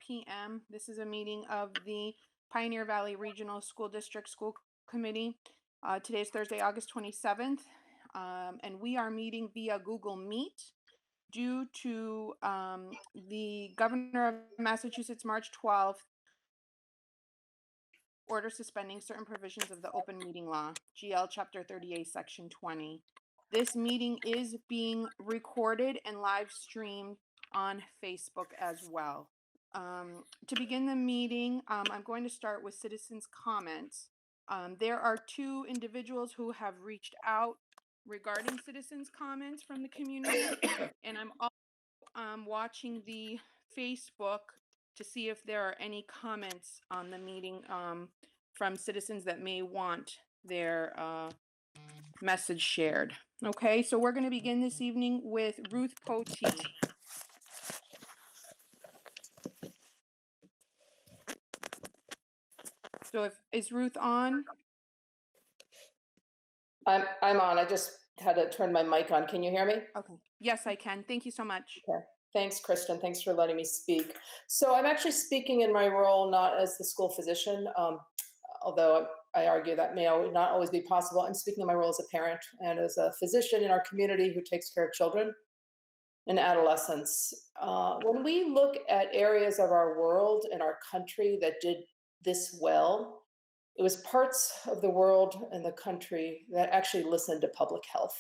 p.m. This is a meeting of the Pioneer Valley Regional School District School Committee. Today is Thursday, August 27th, and we are meeting via Google Meet due to the Governor of Massachusetts March 12th order suspending certain provisions of the Open Meeting Law, GL Chapter 38, Section 20. This meeting is being recorded and live streamed on Facebook as well. To begin the meeting, I'm going to start with citizens' comments. There are two individuals who have reached out regarding citizens' comments from the community, and I'm also watching the Facebook to see if there are any comments on the meeting from citizens that may want their message shared. Okay, so we're going to begin this evening with Ruth Potee. So is Ruth on? I'm on. I just had to turn my mic on. Can you hear me? Okay. Yes, I can. Thank you so much. Okay. Thanks, Kristen. Thanks for letting me speak. So I'm actually speaking in my role not as the school physician, although I argue that may not always be possible. I'm speaking in my role as a parent and as a physician in our community who takes care of children and adolescents. When we look at areas of our world and our country that did this well, it was parts of the world and the country that actually listened to public health.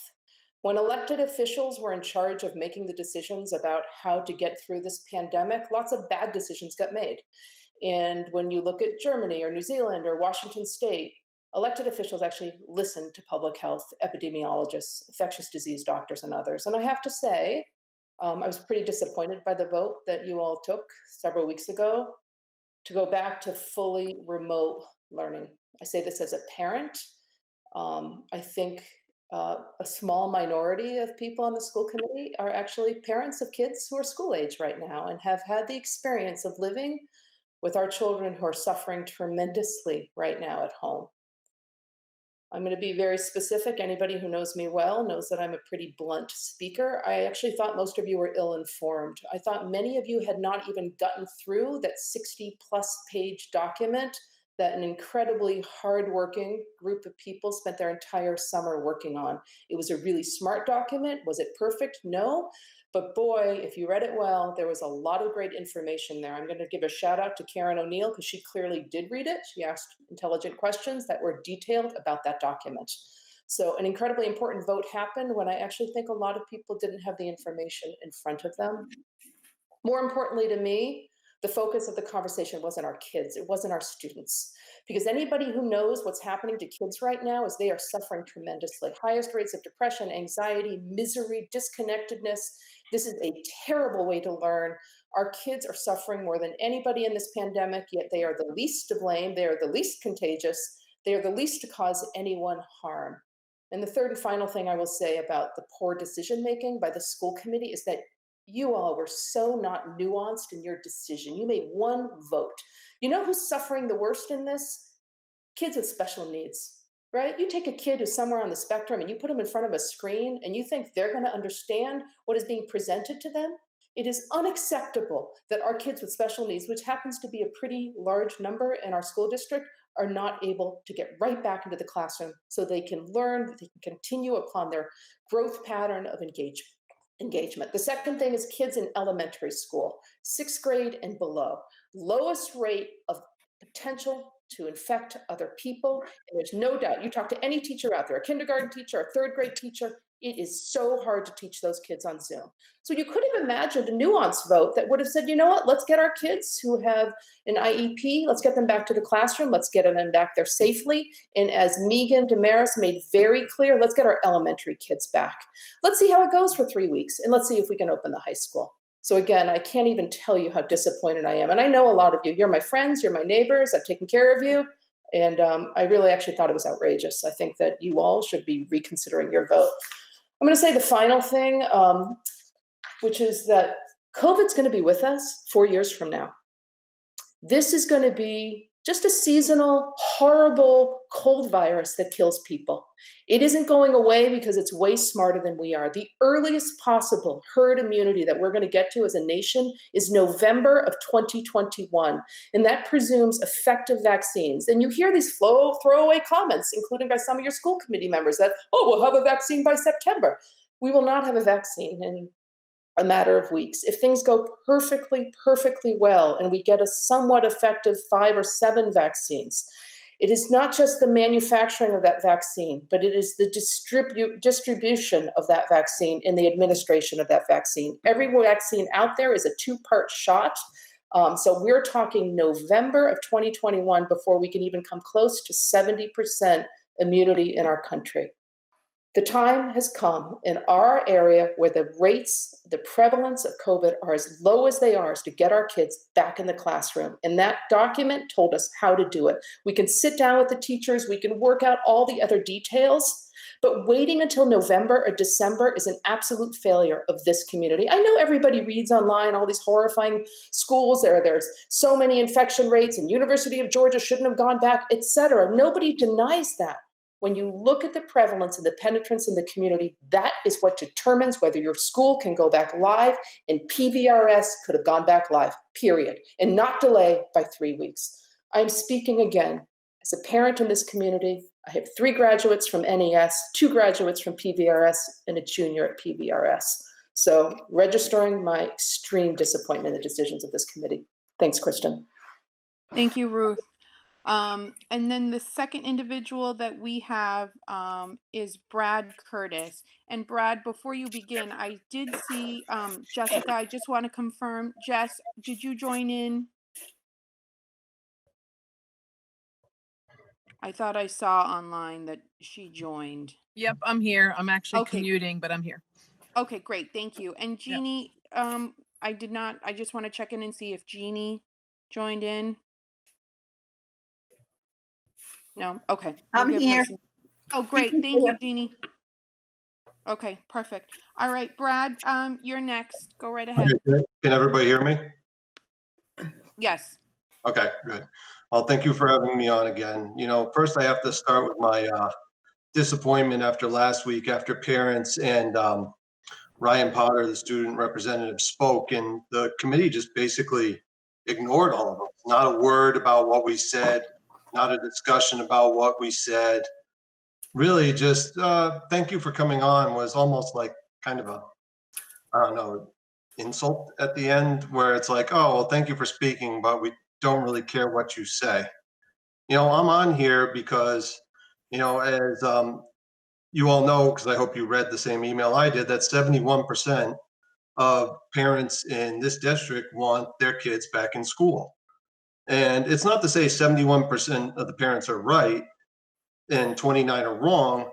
When elected officials were in charge of making the decisions about how to get through this pandemic, lots of bad decisions got made. And when you look at Germany or New Zealand or Washington State, elected officials actually listened to public health epidemiologists, infectious disease doctors, and others. And I have to say, I was pretty disappointed by the vote that you all took several weeks ago to go back to fully remote learning. I say this as a parent. I think a small minority of people on the school committee are actually parents of kids who are school age right now and have had the experience of living with our children who are suffering tremendously right now at home. I'm going to be very specific. Anybody who knows me well knows that I'm a pretty blunt speaker. I actually thought most of you were ill-informed. I thought many of you had not even gotten through that 60-plus page document that an incredibly hardworking group of people spent their entire summer working on. It was a really smart document. Was it perfect? No. But boy, if you read it well, there was a lot of great information there. I'm going to give a shout out to Karen O'Neill because she clearly did read it. She asked intelligent questions that were detailed about that document. So an incredibly important vote happened when I actually think a lot of people didn't have the information in front of them. More importantly to me, the focus of the conversation wasn't our kids, it wasn't our students. Because anybody who knows what's happening to kids right now is they are suffering tremendously. Highest rates of depression, anxiety, misery, disconnectedness. This is a terrible way to learn. Our kids are suffering more than anybody in this pandemic, yet they are the least to blame, they are the least contagious, they are the least to cause anyone harm. And the third and final thing I will say about the poor decision-making by the school committee is that you all were so not nuanced in your decision. You made one vote. You know who's suffering the worst in this? Kids with special needs, right? You take a kid who's somewhere on the spectrum and you put them in front of a screen and you think they're going to understand what is being presented to them. It is unacceptable that our kids with special needs, which happens to be a pretty large number in our school district, are not able to get right back into the classroom so they can learn, they can continue upon their growth pattern of engagement. The second thing is kids in elementary school, 6th grade and below. Lowest rate of potential to infect other people. And there's no doubt, you talk to any teacher out there, a kindergarten teacher, a 3rd grade teacher, it is so hard to teach those kids on Zoom. So you could have imagined a nuanced vote that would have said, you know what, let's get our kids who have an IEP, let's get them back to the classroom, let's get them back there safely. And as Megan Damaris made very clear, let's get our elementary kids back. Let's see how it goes for 3 weeks, and let's see if we can open the high school. So again, I can't even tell you how disappointed I am. And I know a lot of you, you're my friends, you're my neighbors, I've taken care of you. And I really actually thought it was outrageous. I think that you all should be reconsidering your vote. I'm going to say the final thing, which is that COVID's going to be with us 4 years from now. This is going to be just a seasonal, horrible cold virus that kills people. It isn't going away because it's way smarter than we are. The earliest possible herd immunity that we're going to get to as a nation is November of 2021. And that presumes effective vaccines. And you hear these throwaway comments, including by some of your school committee members, that, oh, we'll have a vaccine by September. We will not have a vaccine in a matter of weeks. If things go perfectly well, and we get a somewhat effective 5 or 7 vaccines, it is not just the manufacturing of that vaccine, but it is the distribution of that vaccine and the administration of that vaccine. Every vaccine out there is a 2-part shot. So we're talking November of 2021 before we can even come close to 70% immunity in our country. The time has come in our area where the rates, the prevalence of COVID are as low as they are, is to get our kids back in the classroom. And that document told us how to do it. We can sit down with the teachers, we can work out all the other details, but waiting until November or December is an absolute failure of this community. I know everybody reads online all these horrifying schools, there's so many infection rates, and University of Georgia shouldn't have gone back, etc. Nobody denies that. When you look at the prevalence and the penetrance in the community, that is what determines whether your school can go back live, and PVRS could have gone back live, period, and not delay by 3 weeks. I'm speaking again as a parent in this community. I have 3 graduates from NES, 2 graduates from PVRS, and a junior at PVRS. So registering my extreme disappointment in the decisions of this committee. Thanks, Kristen. Thank you, Ruth. And then the second individual that we have is Brad Curtis. And Brad, before you begin, I did see Jessica. I just want to confirm, Jess, did you join in? I thought I saw online that she joined. Yep, I'm here. I'm actually Okay. commuting, but I'm here. Okay, great. Thank you. And Jeannie, I just want to check in and see if Jeannie joined in. No? Okay. I'm here. Oh, great. Thank you, Jeannie. Okay, perfect. All right, Brad, you're next. Go right ahead. Okay, can everybody hear me? Yes. Okay, good. Well, thank you for having me on again. You know, first I have to start with my disappointment after last week, after parents and Ryan Potter, the student representative, spoke, and the committee just basically ignored all of them. Not a word about what we said, not a discussion about what we said. Really just thank you for coming on was almost like kind of a, I don't know, insult at the end, where it's like, oh, well, thank you for speaking, but we don't really care what you say. You know, I'm on here because, you know, as you all know, because I hope you read the same email I did, that 71% of parents in this district want their kids back in school. And it's not to say 71% of the parents are right and 29 are wrong.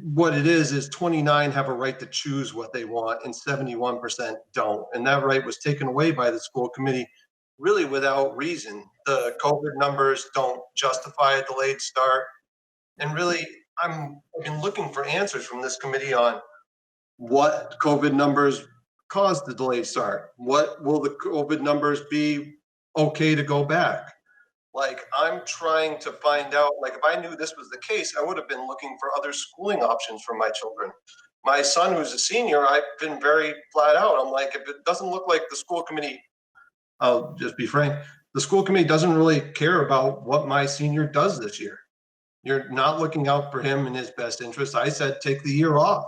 What it is 29 have a right to choose what they want and 71% don't. And that right was taken away by the school committee really without reason. The COVID numbers don't justify a delayed start. And really, I've been looking for answers from this committee on what COVID numbers caused the delayed start. What will the COVID numbers be okay to go back? Like, I'm trying to find out, like, if I knew this was the case, I would have been looking for other schooling options for my children. My son, who's a senior, I've been very flat out. I'm like, if it doesn't look like the school committee, I'll just be frank, the school committee doesn't really care about what my senior does this year. You're not looking out for him in his best interest. I said, take the year off.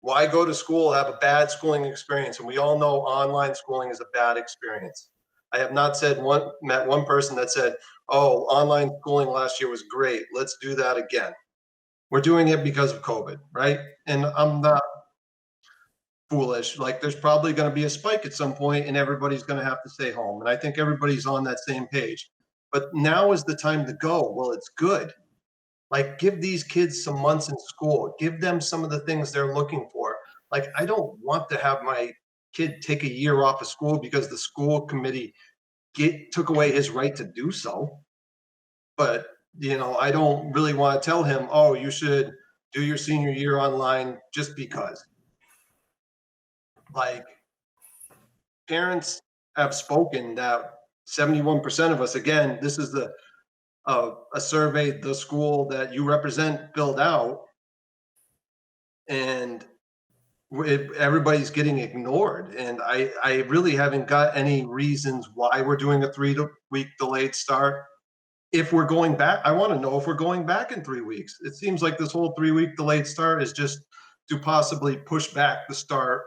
Why go to school, have a bad schooling experience? And we all know online schooling is a bad experience. I have not met one person that said, oh, online schooling last year was great. Let's do that again. We're doing it because of COVID, right? And I'm not foolish. Like, there's probably going to be a spike at some point and everybody's going to have to stay home. And I think everybody's on that same page. But now is the time to go. Well, it's good. Like, give these kids some months in school. Give them some of the things they're looking for. Like, I don't want to have my kid take a year off of school because the school committee took away his right to do so. But, you know, I don't really want to tell him, oh, you should do your senior year online just because. Like, parents have spoken that 71% of us, again, this is a survey the school that you represent filled out, and everybody's getting ignored. And I really haven't got any reasons why we're doing a 3-week delayed start. If we're going back, I want to know if we're going back in 3 weeks. It seems like this whole 3-week delayed start is just to possibly push back the start,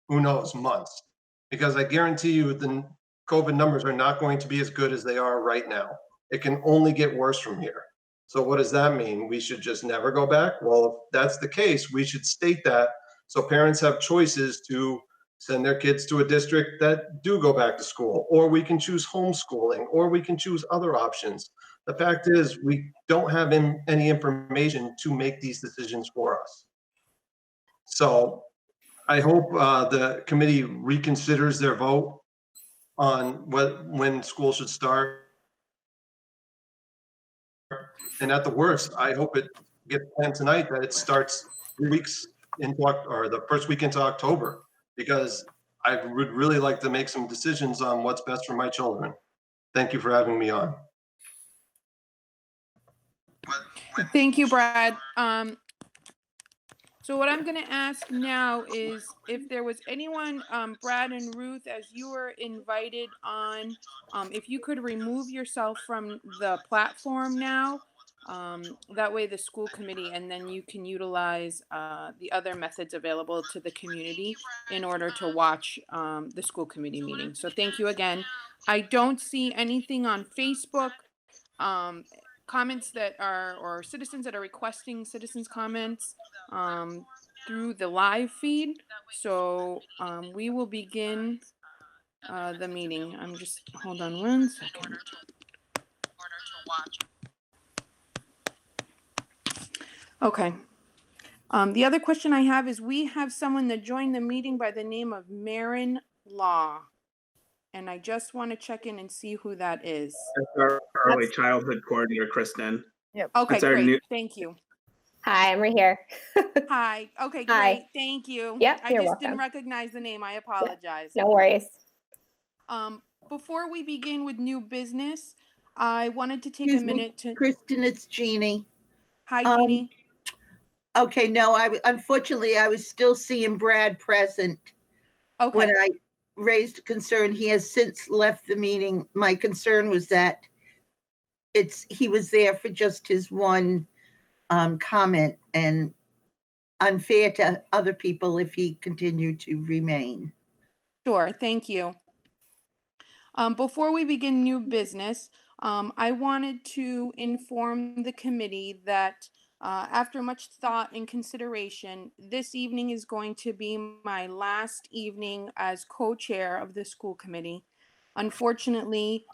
who knows, months. Because I guarantee you the COVID numbers are not going to be as good as they are right now. It can only get worse from here. So what does that mean? We should just never go back? Well, if that's the case, we should state that so parents have choices to send their kids to a district that do go back to school, or we can choose homeschooling, or we can choose other options. The fact is, we don't have any information to make these decisions for us. So I hope the committee reconsiders their vote on when school should start. And at the worst, I hope it gets planned tonight that it starts 3 weeks into or the first week into October, because I would really like to make some decisions on what's best for my children. Thank you for having me on. Thank you, Brad. So what I'm going to ask now is if there was anyone, Brad and Ruth, as you were invited on, if you could remove yourself from the platform now, that way the school committee, and then you can utilize the other methods available to the community in order to watch the school committee meeting. So thank you again. I don't see anything on Facebook. Comments that are, or citizens that are requesting citizens comments through the live feed. So we will begin the meeting. I'm just, hold on 1 second. Okay. The other question I have is we have someone that joined the meeting by the name of Marin Law. And I just want to check in and see who that is. That's our early childhood coordinator, Kristen. Yep. Okay, That's our great. Thank you. Hi, I'm right here. Hi. Okay, Hi. great. Thank you. Yep, I you're just didn't welcome. recognize the name. I apologize. No worries. Before we begin with new business, I wanted to take Excuse a me, minute to. Kristen, it's Jeannie. Hi, Um, Jeannie. Okay, no, unfortunately, I was still seeing Brad present Okay. when I raised a concern. He has since left the meeting. My concern was that he was there for just his one comment, and unfair to other people if he continued to remain. Sure. Thank you. Before we begin new business, I wanted to inform the committee that after much thought and consideration, this evening is going to be my last evening as co-chair of the school committee. Unfortunately,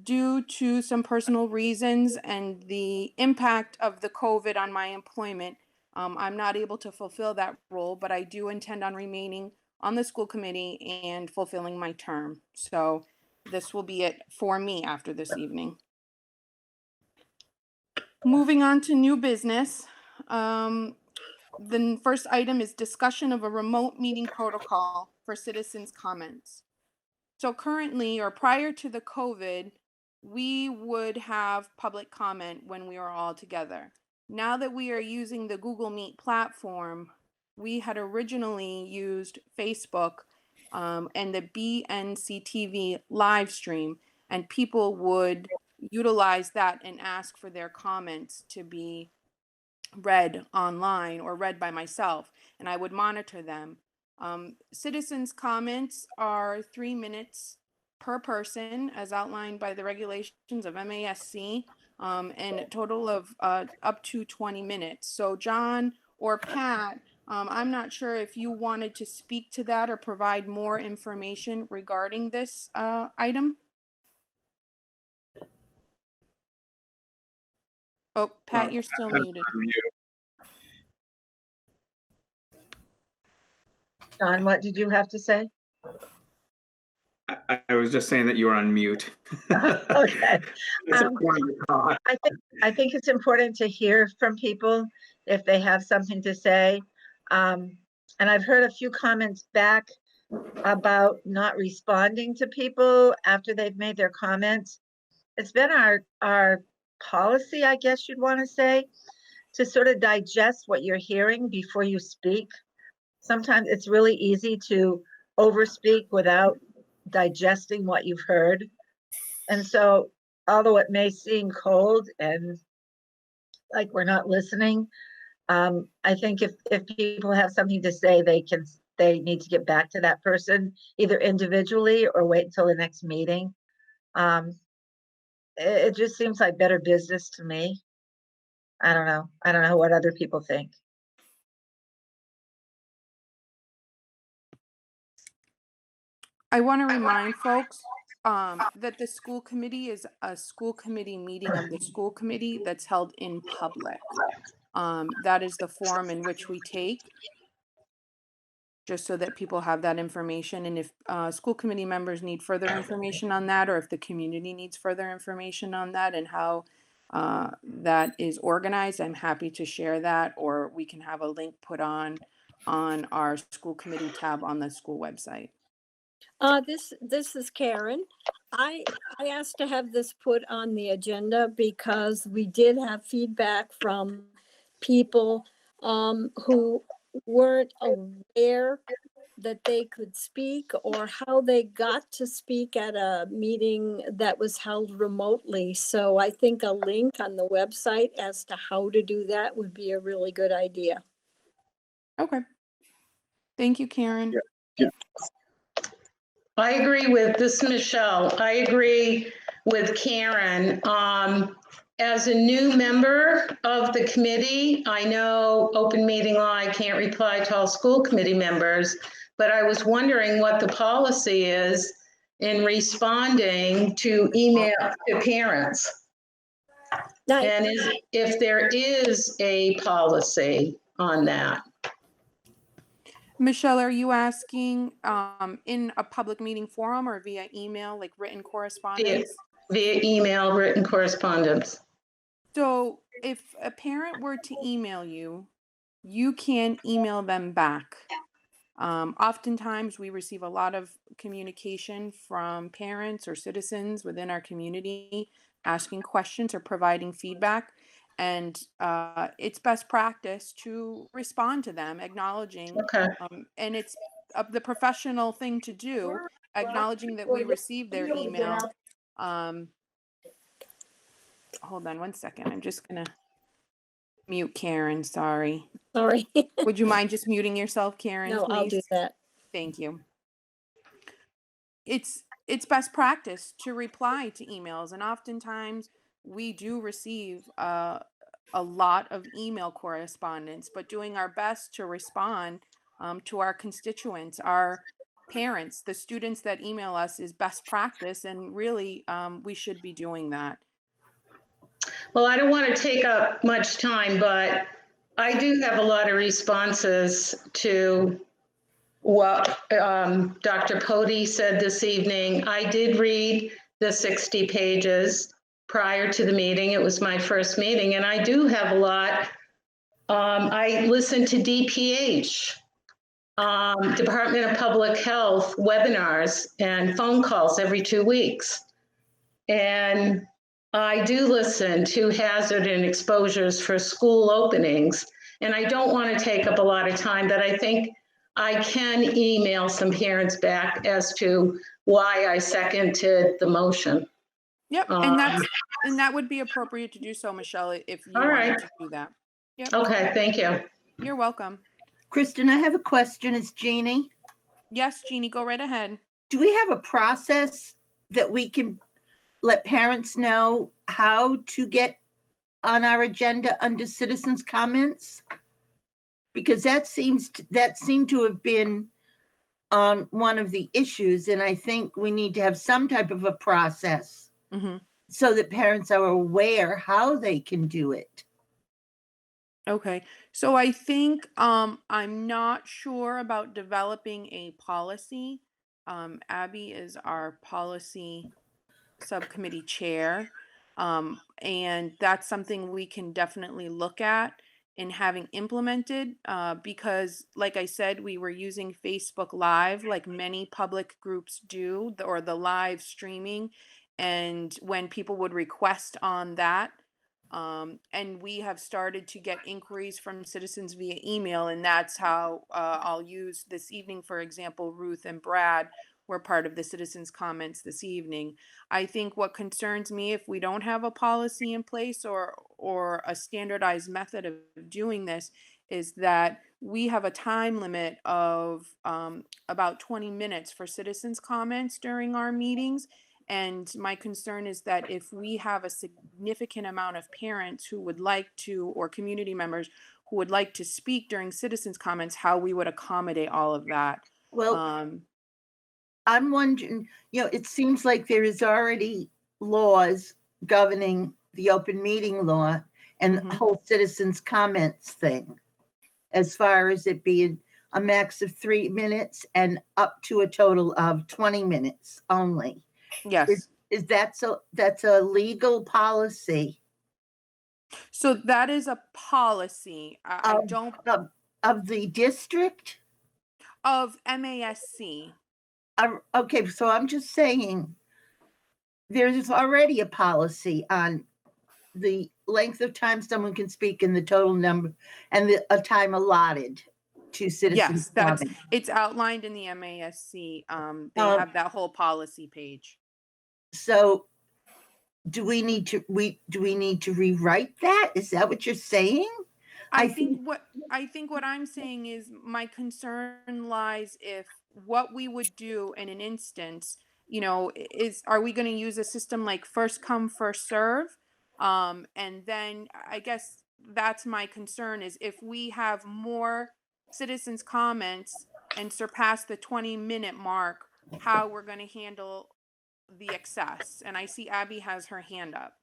due to some personal reasons and the impact of the COVID on my employment, I'm not able to fulfill that role, but I do intend on remaining on the school committee and fulfilling my term. So this will be it for me after this evening. Moving on to new business. The first item is discussion of a remote meeting protocol for citizens' comments. So currently, or prior to the COVID, we would have public comment when we were all together. Now that we are using the Google Meet platform, we had originally used Facebook and the BNCTV live stream, and people would utilize that and ask for their comments to be read online or read by myself, and I would monitor them. Citizens' comments are 3 minutes per person, as outlined by the regulations of MASC, and a total of up to 20 minutes. So John or Pat, I'm not sure if you wanted to speak to that or provide more information regarding this item. Oh, Pat, you're still muted. John, what did you have to say? I was just saying that you were on mute. Okay. It's a point of thought. I think it's important to hear from people if they have something to say. And I've heard a few comments back about not responding to people after they've made their comments. It's been our policy, I guess you'd want to say, to sort of digest what you're hearing before you speak. Sometimes it's really easy to overspeak without digesting what you've heard. And so, although it may seem cold and like we're not listening, I think if people have something to say, they need to get back to that person either individually or wait until the next meeting. It just seems like better business to me. I don't know. I don't know what other people think. I want to remind folks that the school committee is a school committee meeting of the school committee that's held in public. That is the forum in which we take, just so that people have that information. And if school committee members need further information on that, or if the community needs further information on that and how that is organized, I'm happy to share that, or we can have a link put on our school committee tab on the school website. This is Karen. I asked to have this put on the agenda because we did have feedback from people who weren't aware that they could speak or how they got to speak at a meeting that was held remotely. So I think a link on the website as to how to do that would be a really good idea. Okay. Thank you, Karen. Yeah. I agree with this, Michelle. I agree with Karen. As a new member of the committee, I know open meeting law, I can't reply to all school committee members, but I was wondering what the policy is in responding to email to parents. And if there is a policy on that. Michelle, are you asking in a public meeting forum or via email, like written correspondence? Via email, written correspondence. So if a parent were to email you, you can email them back. Oftentimes we receive a lot of communication from parents or citizens within our community asking questions or providing feedback. And it's best practice to respond to them, acknowledging, Okay. and it's the professional thing to do, acknowledging that we received their email. Hold on one second. I'm just going to mute Karen. Sorry. Sorry. Would you mind just muting yourself, Karen? No, please? I'll do that. Thank you. It's best practice to reply to emails, and oftentimes we do receive a lot of email correspondence, but doing our best to respond to our constituents, our parents, the students that email us is best practice, and really we should be doing that. Well, I don't want to take up much time, but I do have a lot of responses to what Dr. Pody said this evening. I did read the 60 pages prior to the meeting. It was my first meeting, and I do have a lot. I listened to DPH, Department of Public Health webinars and phone calls every 2 weeks. And I do listen to hazard and exposures for school openings, and I don't want to take up a lot of time, but I think I can email some parents back as to why I seconded the motion. Yep, and that would be appropriate to do so, Michelle, if you wanted to do that. Yep. Okay, thank you. You're welcome. Kristen, I have a question. It's Jeannie. Yes, Jeannie, go right ahead. Do we have a process that we can let parents know how to get on our agenda under citizens' comments? Because that seemed to have been one of the issues, and I think we need to have some type of a process so that parents are aware how they can do it. Okay, so I think I'm not sure about developing a policy. Abby is our policy subcommittee chair, and that's something we can definitely look at in having implemented, because like I said, we were using Facebook Live like many public groups do, or the live streaming. And when people would request on that, and we have started to get inquiries from citizens via email, and that's how I'll use this evening, for example, Ruth and Brad were part of the citizens' comments this evening. I think what concerns me, if we don't have a policy in place or a standardized method of doing this, is that we have a time limit of about 20 minutes for citizens' comments during our meetings. And my concern is that if we have a significant amount of parents who would like to, or community members who would like to speak during citizens' comments, how we would accommodate all of that. Well, I'm wondering, it seems like there is already laws governing the open meeting law and the whole citizens' comments thing, as far as it being a max of 3 minutes and up to a total of 20 minutes only. Yes. Is that so? That's a legal policy. So that is a policy. I don't of the district of MASC. Okay, so I'm just saying there's already a policy on the length of time someone can speak and the total number and a time allotted to citizens. Yes, it's outlined in the MASC. They have that whole policy page. So do we need to rewrite that? Is that what you're saying? I think what I'm saying is my concern lies if what we would do in an instance, are we going to use a system like first come, first serve? And then I guess that's my concern, is if we have more citizens' comments and surpass the 20-minute mark, how we're going to handle the excess. And I see Abby has her hand up.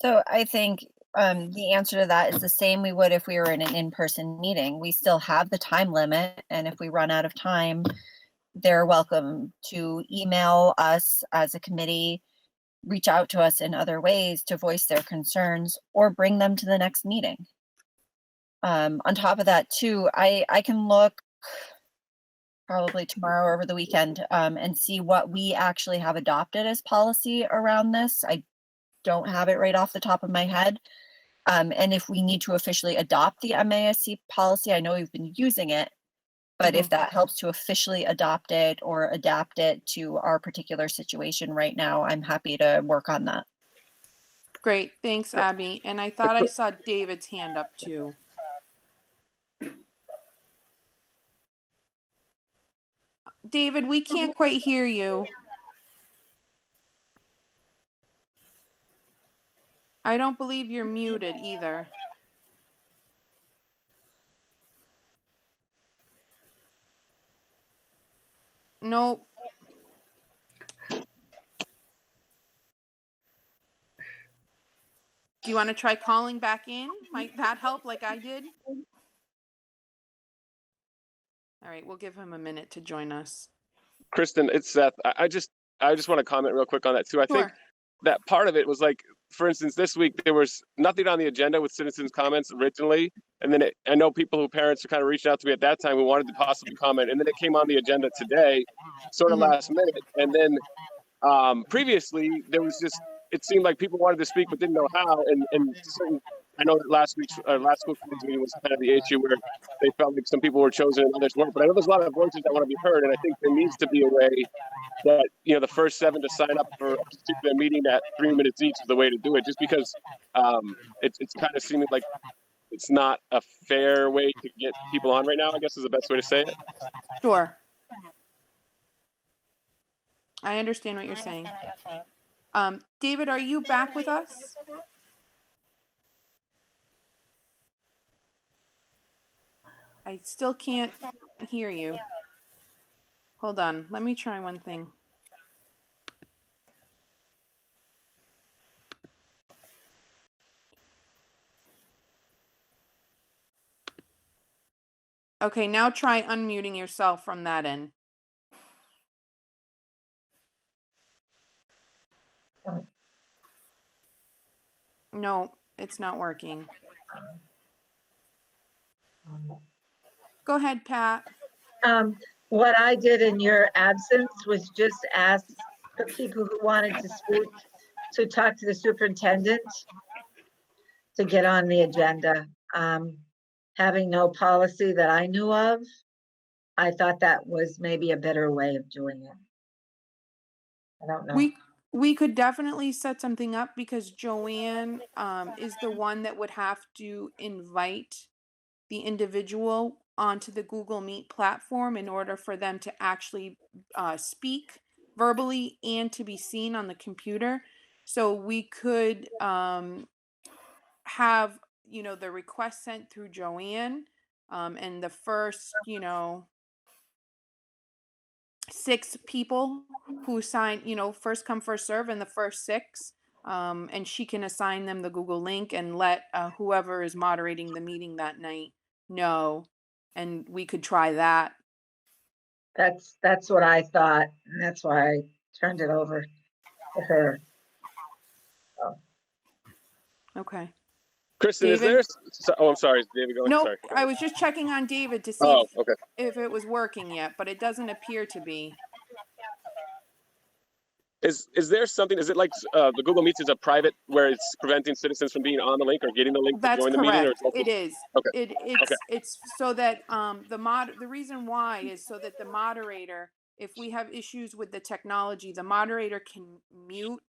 So I think the answer to that is the same we would if we were in an in-person meeting. We still have the time limit, and if we run out of time, they're welcome to email us as a committee, reach out to us in other ways to voice their concerns, or bring them to the next meeting. On top of that too, I can look probably tomorrow or over the weekend and see what we actually have adopted as policy around this. I don't have it right off the top of my head. And if we need to officially adopt the MASC policy, I know we've been using it, but if that helps to officially adopt it or adapt it to our particular situation right now, I'm happy to work on that. Great, thanks, Abby. And I thought I saw David's hand up too. David, we can't quite hear you. I don't believe you're muted either. Nope. Do you want to try calling back in? Might that help like I did? All right, we'll give him a minute to join us. Kristen, it's Seth. I just want to comment real quick on that too. I think that part of it was like, for instance, this week there was nothing on the agenda with citizens' comments originally, and then I know parents are kind of reaching out to me at that time who wanted to possibly comment, and then it came on the agenda today, sort of last minute, and then previously there was just, it seemed like people wanted to speak but didn't know how, and certain, I know that last school committee meeting was kind of the issue where they felt like some people were chosen and others weren't, but I know there's a lot of voices that want to be heard, and I think there needs to be a way that, the first 7 to sign up for a particular meeting at 3 minutes each is the way to do it, just because it's kind of seeming like it's not a fair way to get people on right now, I guess is the best way to say it. Sure. I understand what you're saying. David, are you back with us? I still can't hear you. Hold on, let me try one thing. Okay, now try unmuting yourself from that end. No, it's not working. Go ahead, Pat. What I did in your absence was just ask the people who wanted to speak to talk to the superintendent to get on the agenda. Having no policy that I knew of, I thought that was maybe a better way of doing it. I don't know. We could definitely set something up because Joanne is the one that would have to invite the individual onto the Google Meet platform in order for them to actually speak verbally and to be seen on the computer. So we could have, the request sent through Joanne, and the first, 6 people who sign, first come, first serve, and the first 6. And she can assign them the Google link and let whoever is moderating the meeting that night know. And we could try that. That's what I thought, and that's why I turned it over to her. Okay. Kristen, is David? there? Oh, I'm sorry. Is David going? No, Sorry. I was just checking on David to see Oh, okay. if it was working yet, but it doesn't appear to be. Is there something? Is it like the Google Meets is a private where it's preventing citizens from being on the link or getting the link to That's join the meeting? Or correct. It is. Okay. It's so that the reason why is so that the moderator, if we have issues with the technology, the moderator can mute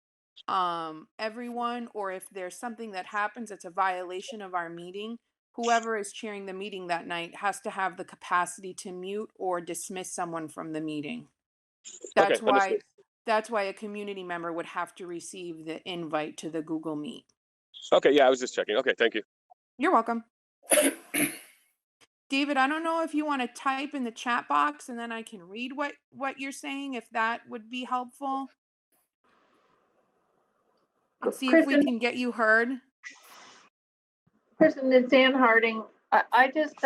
everyone, or if there's something that happens that's a violation of our meeting, whoever is chairing the meeting that night has to have the capacity to mute or dismiss someone from the meeting. That's Okay, understood. That's why a community member would have to receive the invite to the Google Meet. Okay, yeah, I was just checking. Okay, thank you. You're welcome. David, I don't know if you want to type in the chat box and then I can read what you're saying, if that would be helpful. And see if we can get you heard. Kristen, it's Ann Harding. I just,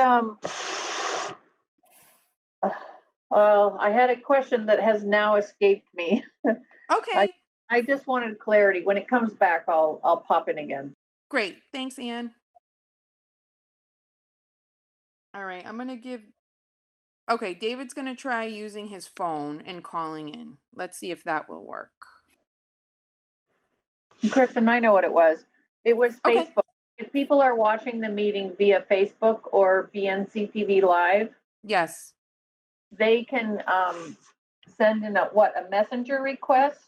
well, I had a question that has now escaped me. Okay. I just wanted clarity. When it comes back, I'll pop in again. Great. Thanks, Ann. All right, I'm going to give... Okay, David's going to try using his phone and calling in. Let's see if that will work. Kristen, I know what it was. It was Okay. Facebook. If people are watching the meeting via Facebook or BNCTV Live, Yes. they can send in a messenger request?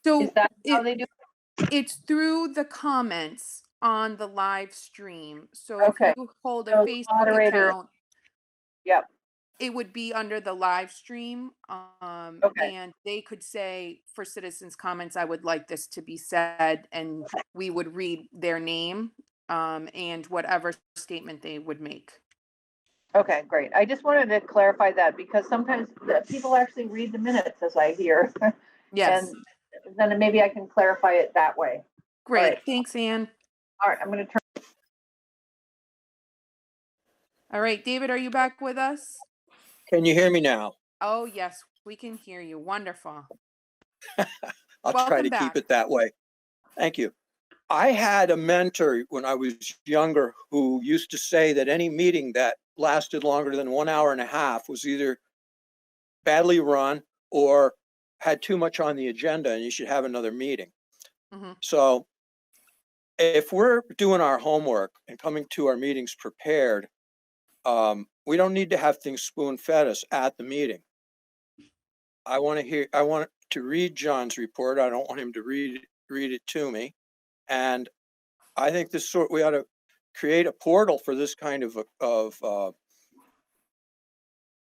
So is that how they do it? It's through the comments on the live stream. So Okay. if you hold a So Facebook moderator- account, Yep. it would be under the live stream. Okay. And they could say, for citizens' comments, I would like this to be said, and we would read their name and whatever statement they would make. Okay, great. I just wanted to clarify that because sometimes people actually read the minutes, as I hear. Yes. And then maybe I can clarify it that way. Great. All right. Thanks, Ann. All right, I'm going to turn. All right, David, are you back with us? Can you hear me now? Oh, yes, we can hear you. Wonderful. I'll try to keep it that way. Thank you. I had a mentor when I was younger who used to say that any meeting that lasted longer than 1 hour and a half was either badly run or had too much on the agenda and you should have another meeting. Mm-hmm. So if we're doing our homework and coming to our meetings prepared, we don't need to have things spoon-fed us at the meeting. I want to read John's report. I don't want him to read it to me. And I think we ought to create a portal for this kind of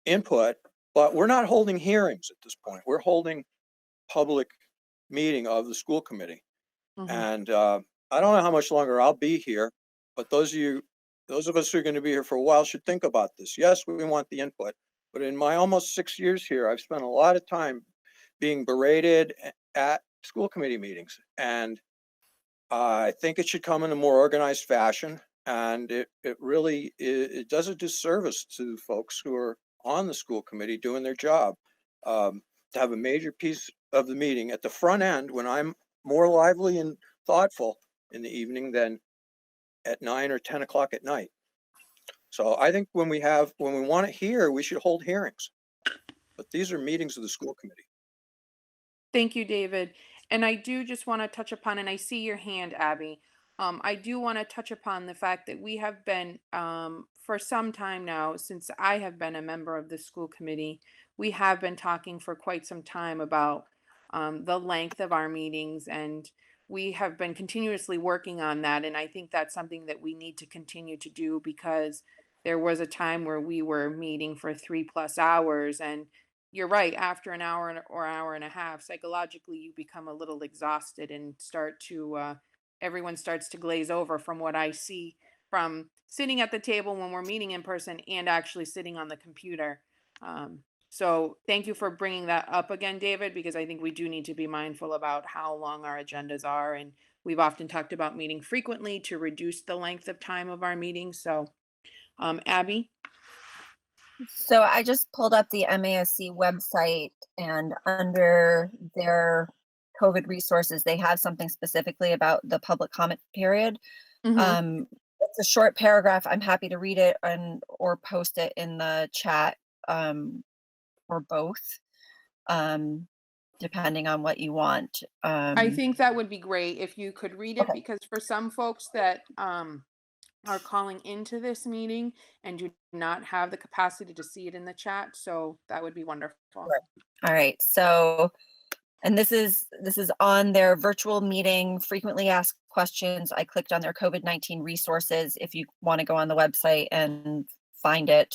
input, but we're not holding hearings at this point. We're holding public meeting of the school committee. Mm-hmm. And I don't know how much longer I'll be here, but those of us who are going to be here for a while should think about this. Yes, we want the input, but in my almost 6 years here, I've spent a lot of time being berated at school committee meetings. And I think it should come in a more organized fashion. And it really does a disservice to folks who are on the school committee doing their job, to have a major piece of the meeting at the front end when I'm more lively and thoughtful in the evening than at 9 or 10 o'clock at night. So I think when we want to hear, we should hold hearings. But these are meetings of the school committee. Thank you, David. And I do just want to touch upon, and I see your hand, Abby. I do want to touch upon the fact that we have been, for some time now, since I have been a member of the school committee, we have been talking for quite some time about the length of our meetings, and we have been continuously working on that. And I think that's something that we need to continue to do, because there was a time where we were meeting for 3+ hours, and you're right, after an hour or hour and a half, psychologically you become a little exhausted and start to everyone starts to glaze over, from what I see from sitting at the table when we're meeting in person and actually sitting on the computer. So thank you for bringing that up again, David, because I think we do need to be mindful about how long our agendas are. And we've often talked about meeting frequently to reduce the length of time of our meetings. So, Abby? So I just pulled up the MASC website, and under their COVID resources, they have something specifically about the public comment period. It's a short paragraph. I'm happy to read it or post it in the chat, or both, depending on what you want. I think that would be great if you could read it, because for some folks that are calling into this meeting and do not have the capacity to see it in the chat, so that would be wonderful. All right. So, and this is on their virtual meeting frequently asked questions. I clicked on their COVID-19 resources if you want to go on the website and find it,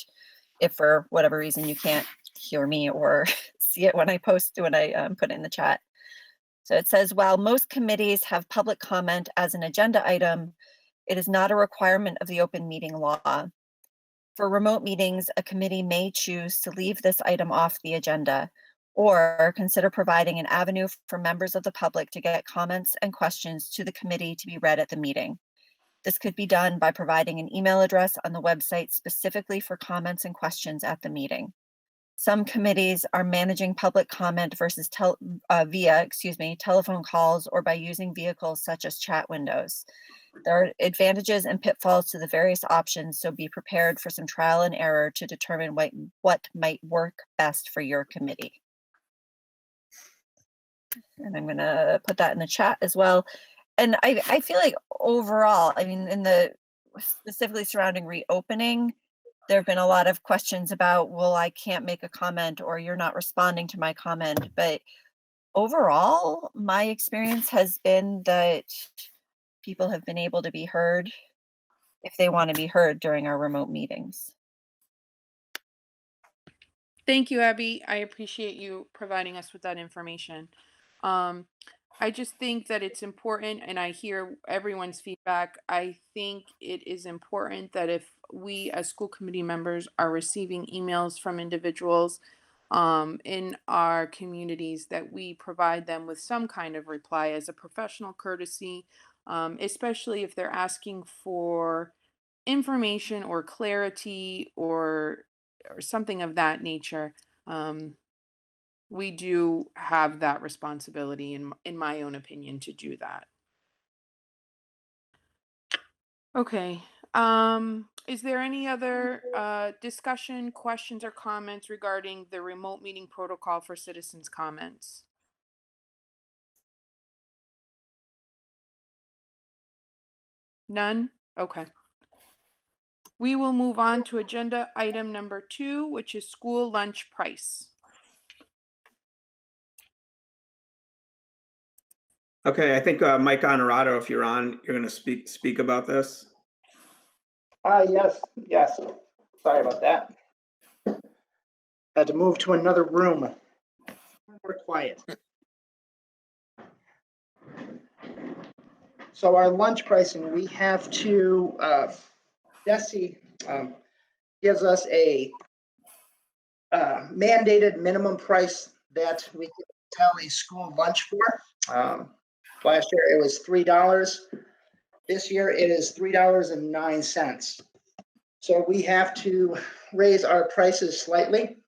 if for whatever reason you can't hear me or see it when I put it in the chat. So it says, while most committees have public comment as an agenda item, it is not a requirement of the open meeting law. For remote meetings, a committee may choose to leave this item off the agenda, or consider providing an avenue for members of the public to get comments and questions to the committee to be read at the meeting. This could be done by providing an email address on the website specifically for comments and questions at the meeting. Some committees are managing public comment versus via telephone calls, or by using vehicles such as chat windows. There are advantages and pitfalls to the various options, so be prepared for some trial and error to determine what might work best for your committee. And I'm going to put that in the chat as well. And I feel like overall, I mean, specifically surrounding reopening, there have been a lot of questions about, well, I can't make a comment, or you're not responding to my comment. But overall, my experience has been that people have been able to be heard if they want to be heard during our remote meetings. Thank you, Abby. I appreciate you providing us with that information. I just think that it's important, and I hear everyone's feedback. I think it is important that if we as school committee members are receiving emails from individuals in our communities, that we provide them with some kind of reply as a professional courtesy, especially if they're asking for information or clarity or something of that nature. We do have that responsibility, in my own opinion, to do that. Okay. Is there any other discussion, questions, or comments regarding the remote meeting protocol for citizens' comments? None? Okay. We will move on to agenda item number 2, which is school lunch price. Okay, I think Mike Honorato, if you're on, you're going to speak about this. Yes. Sorry about that. Had to move to another room. More quiet. So our lunch pricing, we have to, Jesse gives us a mandated minimum price that we can tell a school lunch for. Last year it was $3. This year it is $3.09. So we have to raise our prices slightly.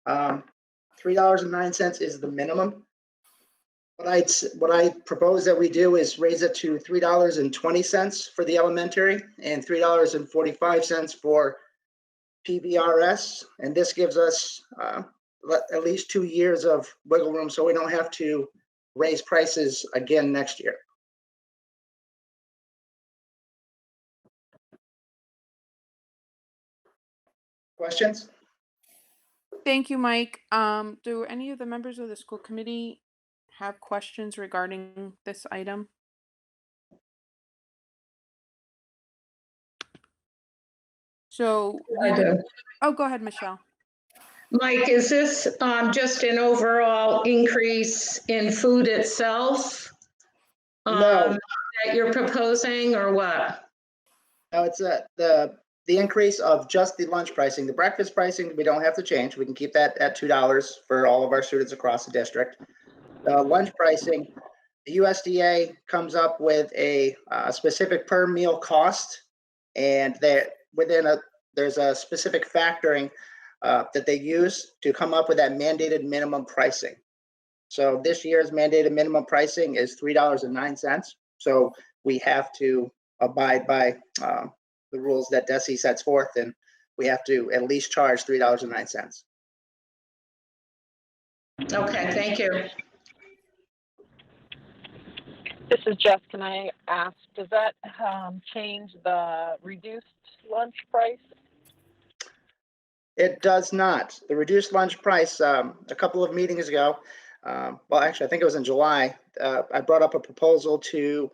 $3.09 is the minimum. What I propose that we do is raise it to $3.20 for the elementary and $3.45 for PVRS. And this gives us at least 2 years of wiggle room so we don't have to raise prices again next year. Questions? Thank you, Mike. Do any of the members of the school committee have questions regarding this item? So I do. Oh, go ahead, Michelle. Mike, is this just an overall increase in food itself? No. That you're proposing, or what? No, it's the increase of just the lunch pricing. The breakfast pricing, we don't have to change. We can keep that at $2 for all of our students across the district. The lunch pricing, the USDA comes up with a specific per meal cost, and there's a specific factoring that they use to come up with that mandated minimum pricing. So this year's mandated minimum pricing is $3.09. So we have to abide by the rules that DESE sets forth, and we have to at least charge $3.09. Okay, thank you. This is Jess. Can I ask, does that change the reduced lunch price? It does not. The reduced lunch price, a couple of meetings ago, well, actually, I think it was in July, I brought up a proposal to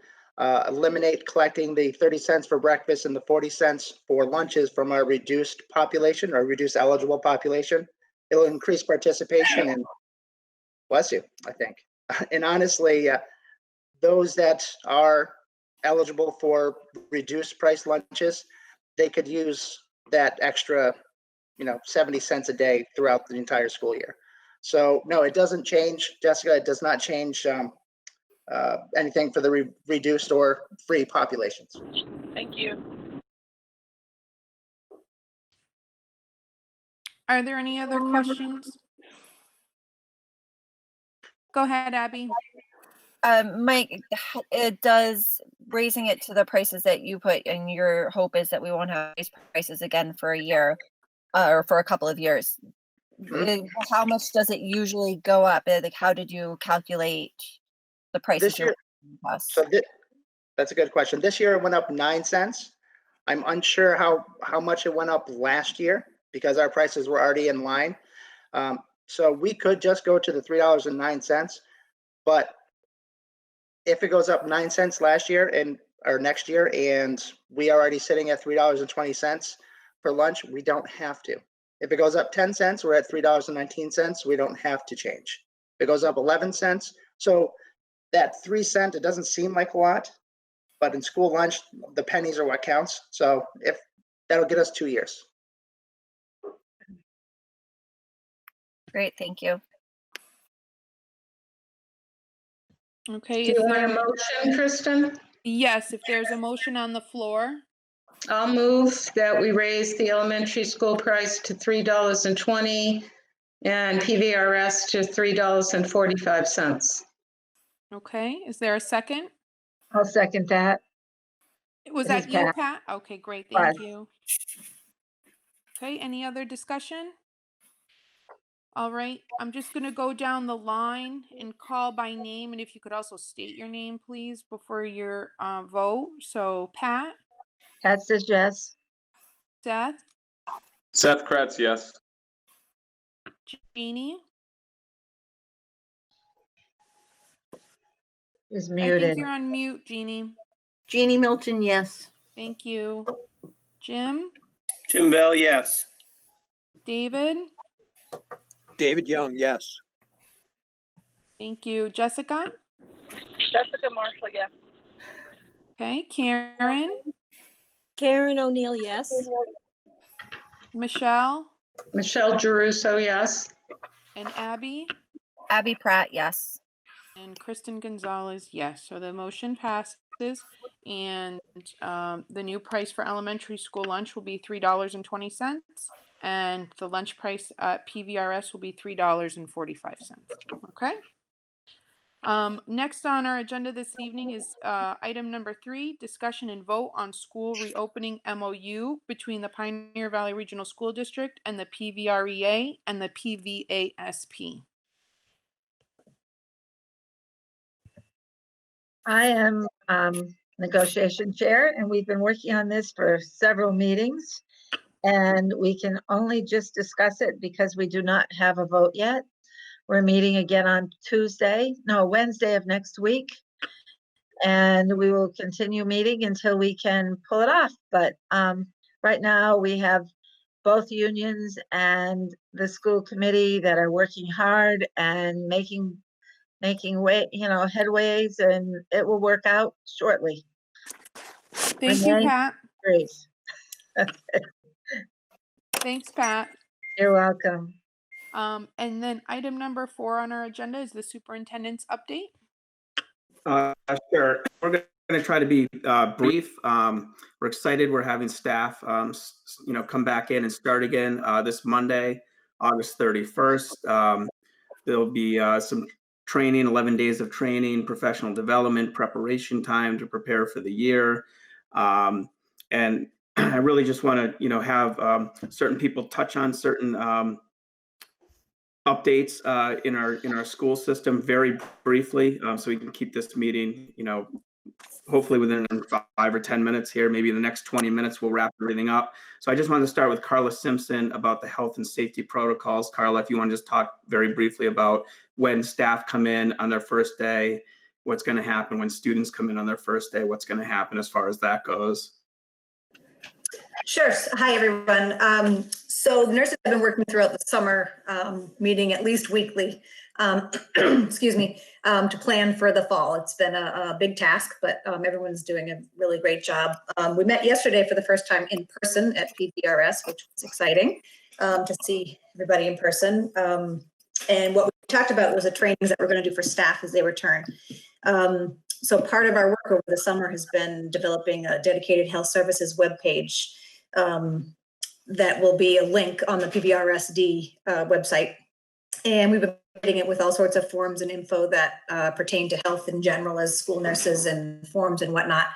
eliminate collecting the 30 cents for breakfast and the 40 cents for lunches from our reduced population or reduced eligible population. It'll increase participation and, bless you, I think. And honestly, those that are eligible for reduced price lunches, they could use that extra 70 cents a day throughout the entire school year. So no, it doesn't change, Jessica. It does not change anything for the reduced or free populations. Thank you. Are there any other questions? Go ahead, Abby. Mike, it does raising it to the prices that you put, and your hope is that we won't have these prices again for a year or for a couple of years. Mm-hmm. How much does it usually go up? Like, how did you calculate the prices? This year, that's a good question. This year it went up 9 cents. I'm unsure how much it went up last year because our prices were already in line. So we could just go to the $3.09, but if it goes up 9 cents last year or next year, and we are already sitting at $3.20 for lunch, we don't have to. If it goes up 10 cents, we're at $3.19. We don't have to change. If it goes up 11 cents, so that 3 cent, it doesn't seem like a lot, but in school lunch, the pennies are what counts. So if that'll get us 2 years. Great, thank you. Okay. Do you want a motion, Kristen? Yes, if there's a motion on the floor. I'll move that we raise the elementary school price to $3.20 and PVRS to $3.45. Okay, is there a second? I'll second that. Was It is that you, Pat. Pat? Okay, great, thank Yes. you. Okay, any other discussion? All right, I'm just gonna go down the line and call by name, and if you could also state your name, please, before your vote. So Pat? Pat says yes. Seth? Seth Kretz, yes. Jeannie? Is I muted. think you're on mute, Jeannie. Jeannie Milton, yes. Thank you. Jim? Jim Bell, yes. David? David Young, yes. Thank you. Jessica? Jessica Marshall, yes. Okay, Karen? Karen O'Neill, yes. Michelle? Michelle Geruso, yes. And Abby? Abby Pratt, yes. And Kristen Gonzalez, yes. So the motion passes, and the new price for elementary school lunch will be $3.20, and the lunch price at PVRS will be $3.45. Okay. Next on our agenda this evening is item number 3, discussion and vote on school reopening MOU between the Pioneer Valley Regional School District and the PVREA and the PVASP. I am negotiation chair, and we've been working on this for several meetings. And we can only just discuss it because we do not have a vote yet. We're meeting again on Wednesday of next week. And we will continue meeting until we can pull it off. But right now we have both unions and the school committee that are working hard and making headways, and it will work out shortly. Thank you, Pat. Great. Thanks, Pat. You're welcome. And then item number 4 on our agenda is the superintendent's update. Sure. We're going to try to be brief. We're excited. We're having staff, come back in and start again this Monday, August 31st. There'll be some training, 11 days of training, professional development, preparation time to prepare for the year. And I really just want to, have certain people touch on certain updates in our school system very briefly, so we can keep this meeting, hopefully within 5 or 10 minutes here. Maybe in the next 20 minutes, we'll wrap everything up. So I just wanted to start with Carla Simpson about the health and safety protocols. Carla, if you want to just talk very briefly about when staff come in on their first day, what's going to happen when students come in on their first day, what's going to happen as far as that goes. Sure. Hi, everyone. So the nurses have been working throughout the summer, meeting at least weekly, excuse me, to plan for the fall. It's been a big task, but everyone's doing a really great job. We met yesterday for the first time in person at PVRS, which was exciting to see everybody in person. And what we talked about was the trainings that we're going to do for staff as they return. So part of our work over the summer has been developing a dedicated health services webpage that will be a link on the PVRSD website. And we've been creating it with all sorts of forms and info that pertain to health in general as school nurses and forms and whatnot.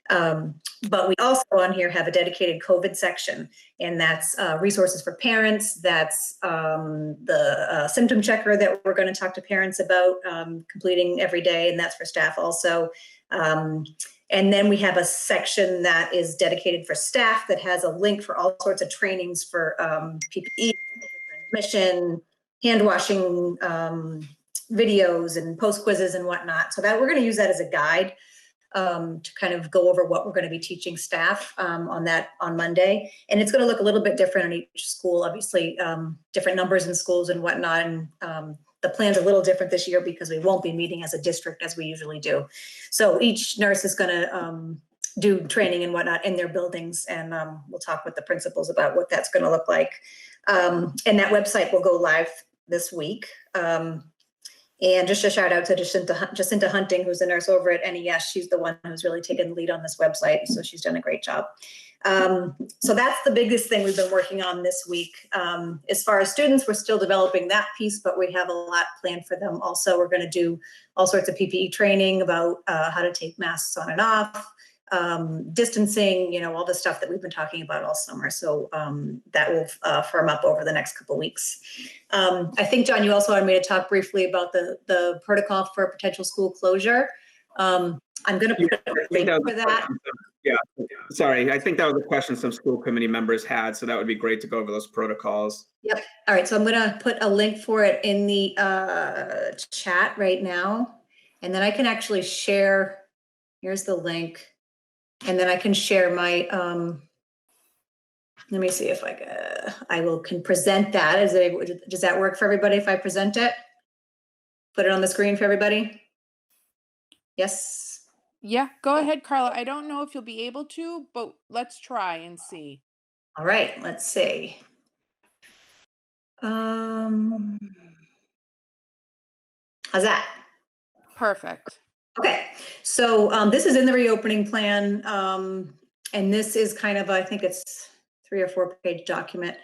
But we also on here have a dedicated COVID section, and that's resources for parents. That's the symptom checker that we're going to talk to parents about completing every day, and that's for staff also. And then we have a section that is dedicated for staff that has a link for all sorts of trainings for PPE, transmission, hand washing videos and post quizzes and whatnot. So that we're going to use that as a guide to kind of go over what we're going to be teaching staff on Monday. And it's going to look a little bit different in each school, obviously different numbers in schools and whatnot. And the plan's a little different this year because we won't be meeting as a district as we usually do. So each nurse is going to do training and whatnot in their buildings. And we'll talk with the principals about what that's going to look like. And that website will go live this week. And just a shout out to Jacinta Hunting, who's a nurse over at NES. She's the one who's really taken the lead on this website. So she's done a great job. So that's the biggest thing we've been working on this week. As far as students, we're still developing that piece, but we have a lot planned for them. Also, we're going to do all sorts of PPE training about how to take masks on and off, distancing, all the stuff that we've been talking about all summer. So that will firm up over the next couple of weeks. I think, John, you also wanted me to talk briefly about the protocol for potential school closure. I'm going to put a link for that. Yeah, sorry. I think that was a question some school committee members had, so that would be great to go over those protocols. Yep. All right. So I'm going to put a link for it in the chat right now. And then I can actually share. Here's the link. And then I can share my, let me see if I can present that. Does that work for everybody if I present it? Put it on the screen for everybody? Yes. Yeah, go ahead, Carla. I don't know if you'll be able to, but let's try and see. All right, let's see. How's that? Perfect. Okay, so this is in the reopening plan, and this is kind of, I think it's 3 or 4 page document,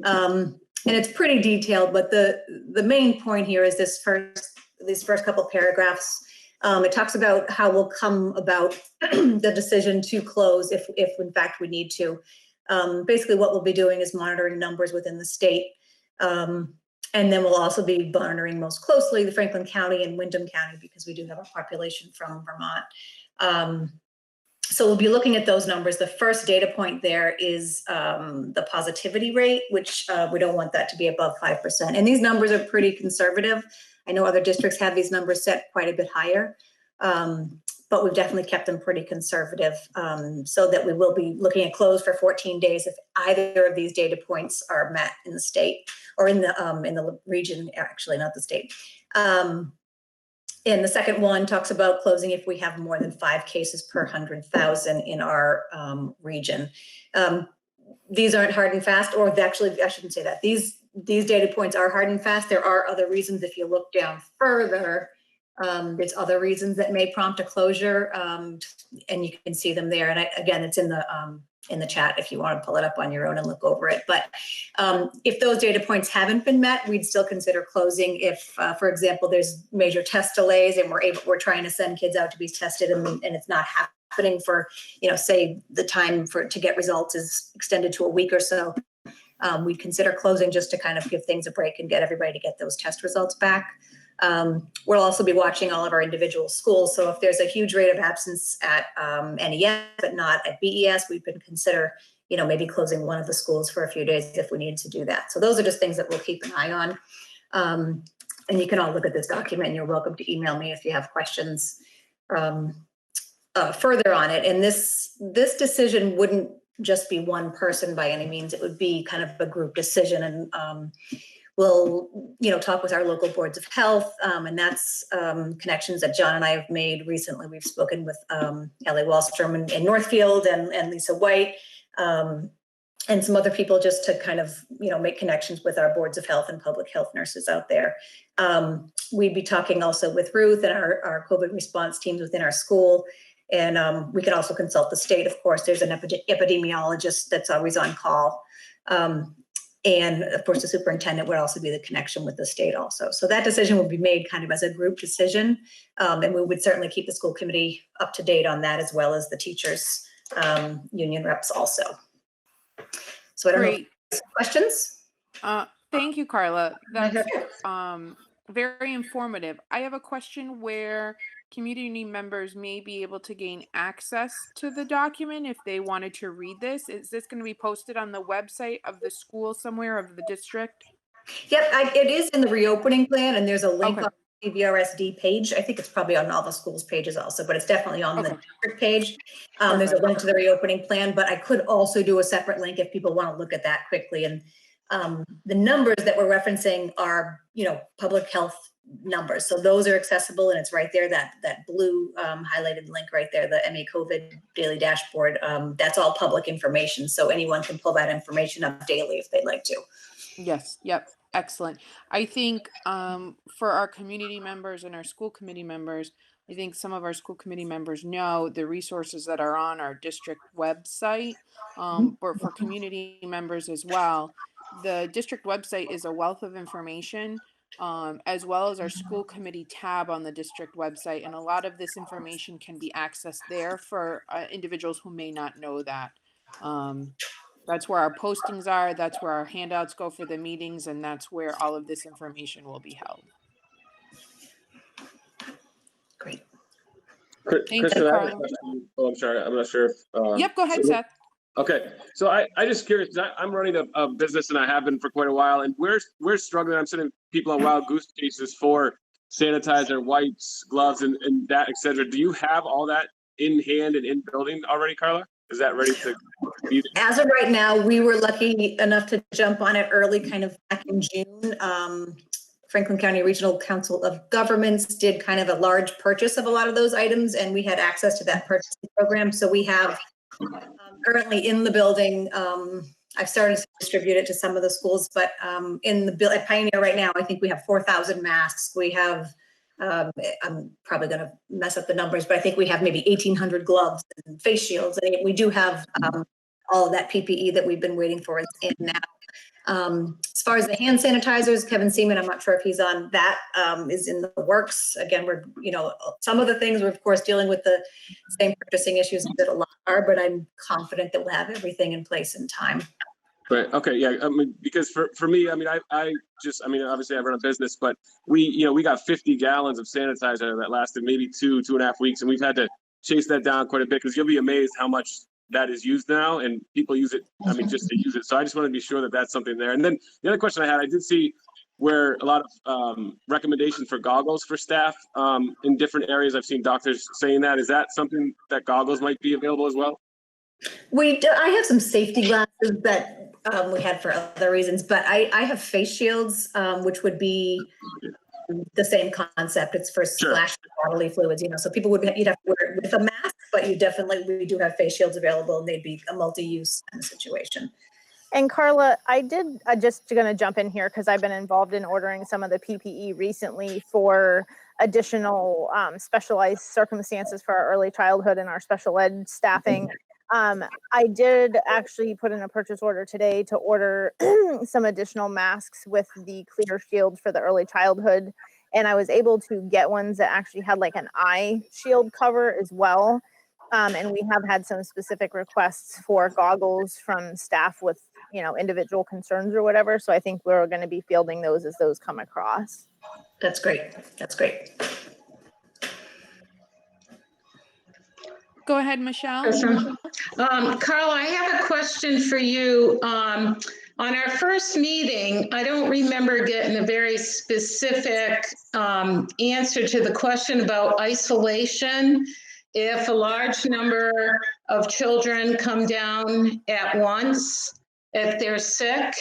and it's pretty detailed, but the main point here is this first these first couple paragraphs. It talks about how we'll come about the decision to close if in fact we need to. Basically what we'll be doing is monitoring numbers within the state. And then we'll also be monitoring most closely the Franklin County and Windham County because we do have a population from Vermont. So we'll be looking at those numbers. The first data point there is the positivity rate, which we don't want that to be above 5%. And these numbers are pretty conservative. I know other districts have these numbers set quite a bit higher, but we've definitely kept them pretty conservative so that we will be looking at close for 14 days if either of these data points are met in the state or in the region, actually, not the state. And the second one talks about closing if we have more than 5 cases per 100,000 in our region. These aren't hard and fast, or actually, I shouldn't say that. These data points are hard and fast. There are other reasons. If you look down further, there's other reasons that may prompt a closure, and you can see them there. And again, it's in the chat if you want to pull it up on your own and look over it. But if those data points haven't been met, we'd still consider closing if, for example, there's major test delays and we're trying to send kids out to be tested and it's not happening for, say the time to get results is extended to a week or so. We'd consider closing just to kind of give things a break and get everybody to get those test results back. We'll also be watching all of our individual schools. So if there's a huge rate of absence at NES, but not at BES, we could consider, maybe closing one of the schools for a few days if we needed to do that. So those are just things that we'll keep an eye on. And you can all look at this document and you're welcome to email me if you have questions further on it. And this decision wouldn't just be one person by any means. It would be kind of a group decision. And we'll, talk with our local boards of health, and that's connections that John and I have made recently. We've spoken with Ellie Wallstrom in Northfield and Lisa White, and some other people just to kind of, make connections with our boards of health and public health nurses out there. We'd be talking also with Ruth and our COVID response teams within our school. And we can also consult the state. Of course, there's an epidemiologist that's always on call. And of course, the superintendent would also be the connection with the state also. So that decision will be made kind of as a group decision. And we would certainly keep the school committee up to date on that, as well as the teachers union reps also. So I don't know, questions? Thank you, Carla. That's very informative. I have a question where community members may be able to gain access to the document if they wanted to read this. Is this going to be posted on the website of the school somewhere, of the district? Yep, it is in the reopening plan, and there's a link on the PVRSD page. I think it's probably on all the schools' pages also, but it's definitely on the district page. There's a link to the reopening plan, but I could also do a separate link if people want to look at that quickly. And the numbers that we're referencing are, public health numbers. So those are accessible, and it's right there, that blue highlighted link right there, the MA COVID daily dashboard. That's all public information. So anyone can pull that information up daily if they'd like to. Yes. Yep. Excellent. I think for our community members and our school committee members, I think some of our school committee members know the resources that are on our district website, but for community members as well, the district website is a wealth of information, as well as our school committee tab on the district website. And a lot of this information can be accessed there for individuals who may not know that. That's where our postings are. That's where our handouts go for the meetings. And that's where all of this information will be held. Great. Kristen, I have a question. Oh, I'm sorry. I'm not sure if. Yep, go ahead, Seth. Okay, so I just curious. I'm running a business, and I have been for quite a while, and we're struggling. I'm sending people on wild goose chases for sanitizer, wipes, gloves, and that, etc. Do you have all that in hand and in building already, Carla? Is that ready to be? As of right now, we were lucky enough to jump on it early, kind of back in June. Franklin County Regional Council of Governments did kind of a large purchase of a lot of those items, and we had access to that purchasing program. So we have currently in the building, I've started to distribute it to some of the schools, but in the at Pioneer right now, I think we have 4,000 masks. We have, I'm probably going to mess up the numbers, but I think we have maybe 1,800 gloves and face shields. And we do have all of that PPE that we've been waiting for in now. As far as the hand sanitizers, Kevin Seaman, I'm not sure if he's on that, is in the works. Again, we're, some of the things we're of course dealing with the same purchasing issues that a lot are, but I'm confident that we'll have everything in place in time. Right. Okay. Yeah. I mean, because for me, I mean, obviously I run a business, but we got 50 gallons of sanitizer that lasted maybe 2.5 weeks. And we've had to chase that down quite a bit because you'll be amazed how much that is used now and people use it. I mean, just to use it. So I just want to be sure that that's something there. And then the other question I had, I did see where a lot of recommendations for goggles for staff in different areas. I've seen doctors saying that. Is that something that goggles might be available as well? I have some safety glasses that we had for other reasons, but I have face shields, which would be the same concept. It's for splashing bodily fluids, so you'd have to wear it with a mask, but we do have face shields available and they'd be a multi-use kind of situation. And Carla, I did just going to jump in here because I've been involved in ordering some of the PPE recently for additional specialized circumstances for our early childhood and our special ed staffing. I did actually put in a purchase order today to order some additional masks with the clear shield for the early childhood. And I was able to get ones that actually had like an eye shield cover as well. And we have had some specific requests for goggles from staff with, individual concerns or whatever. So I think we're going to be fielding those as those come across. That's great. That's great. Go ahead, Michelle. Awesome. Carla, I have a question for you. On our first meeting, I don't remember getting a very specific answer to the question about isolation. If a large number of children come down at once, if they're sick,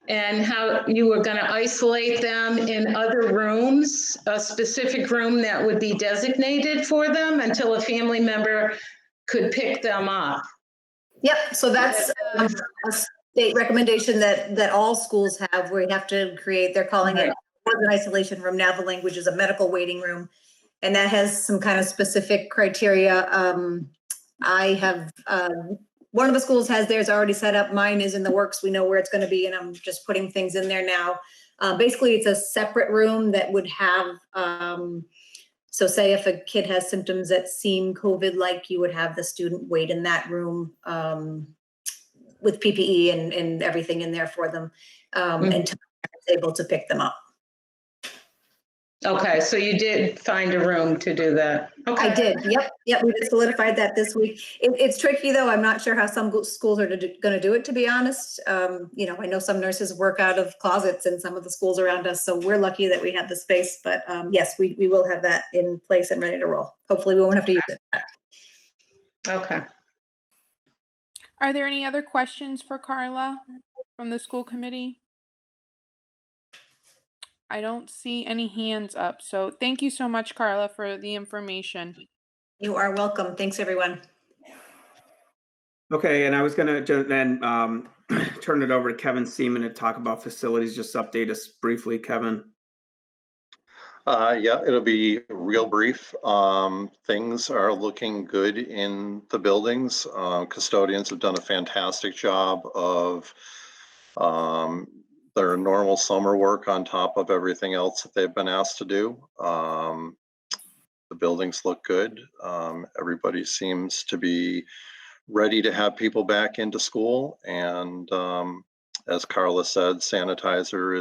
and how you were going to isolate them in other rooms, a specific room that would be designated for them until a family member could pick them up. Yep. So that's a state recommendation that all schools have, where you have to create, they're calling it an isolation room. Now the language is a medical waiting room. And that has some kind of specific criteria. I have, one of the schools has theirs already set up. Mine is in the works. We know where it's going to be, and I'm just putting things in there now. Basically, it's a separate room that would have, so say if a kid has symptoms that seem COVID-like, you would have the student wait in that room with PPE and everything in there for them until they're able to pick them up. Okay, so you did find a room to do that. Okay. I did. Yep. We just solidified that this week. It's tricky though. I'm not sure how some schools are going to do it, to be honest. I know some nurses work out of closets in some of the schools around us, so we're lucky that we have the space. But yes, we will have that in place and ready to roll. Hopefully, we won't have to use it. Okay. Are there any other questions for Carla from the school committee? I don't see any hands up. So thank you so much, Carla, for the information. You are welcome. Thanks, everyone. Okay, and I was going to then turn it over to Kevin Seaman to talk about facilities. Just update us briefly, Kevin. Yeah, it'll be real brief. Things are looking good in the buildings. Custodians have done a fantastic job of their normal summer work on top of everything else that they've been asked to do. The buildings look good. Everybody seems to be ready to have people back into school. And as Carla said, sanitizer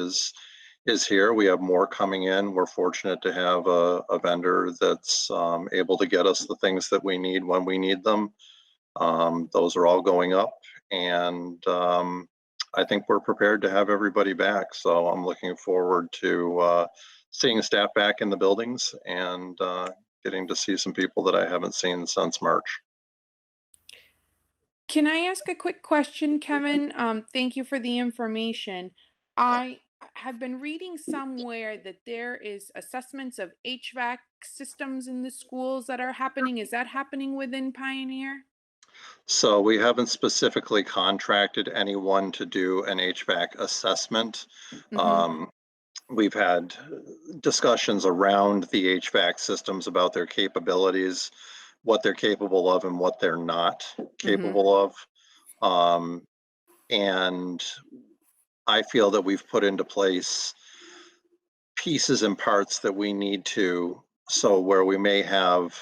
is here. We have more coming in. We're fortunate to have a vendor that's able to get us the things that we need when we need them. Those are all going up, and I think we're prepared to have everybody back. So I'm looking forward to seeing staff back in the buildings and getting to see some people that I haven't seen since March. Can I ask a quick question, Kevin? Thank you for the information. I have been reading somewhere that there is assessments of HVAC systems in the schools that are happening. Is that happening within Pioneer? So we haven't specifically contracted anyone to do an HVAC assessment. We've had discussions around the HVAC systems about their capabilities, what they're capable of and what they're not capable of. And I feel that we've put into place pieces and parts that we need to, so where we may have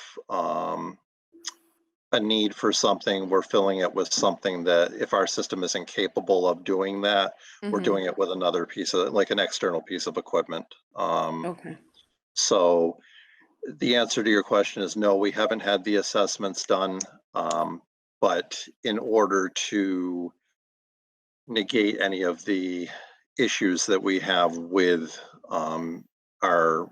a need for something, we're filling it with something that if our system isn't capable of doing that, we're doing it with another piece of, like an external piece of equipment. Okay. So the answer to your question is no, we haven't had the assessments done. But in order to negate any of the issues that we have with our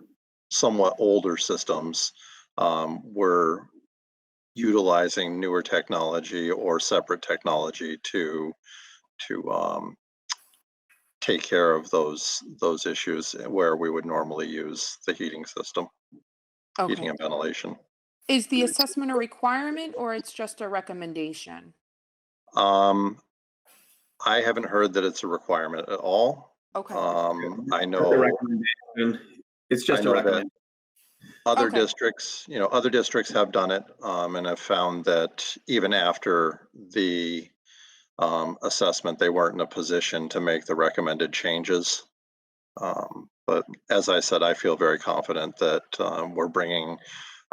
somewhat older systems, we're utilizing newer technology or separate technology to take care of those issues where we would normally use the heating system, heating Okay. and ventilation. Is the assessment a requirement or it's just a recommendation? I haven't heard that it's a requirement at all. Okay. I It's a know recommendation. It's just a that recommendation. other Okay. districts, other districts have done it, and have found that even after the assessment, they weren't in a position to make the recommended changes. But as I said, I feel very confident that we're bringing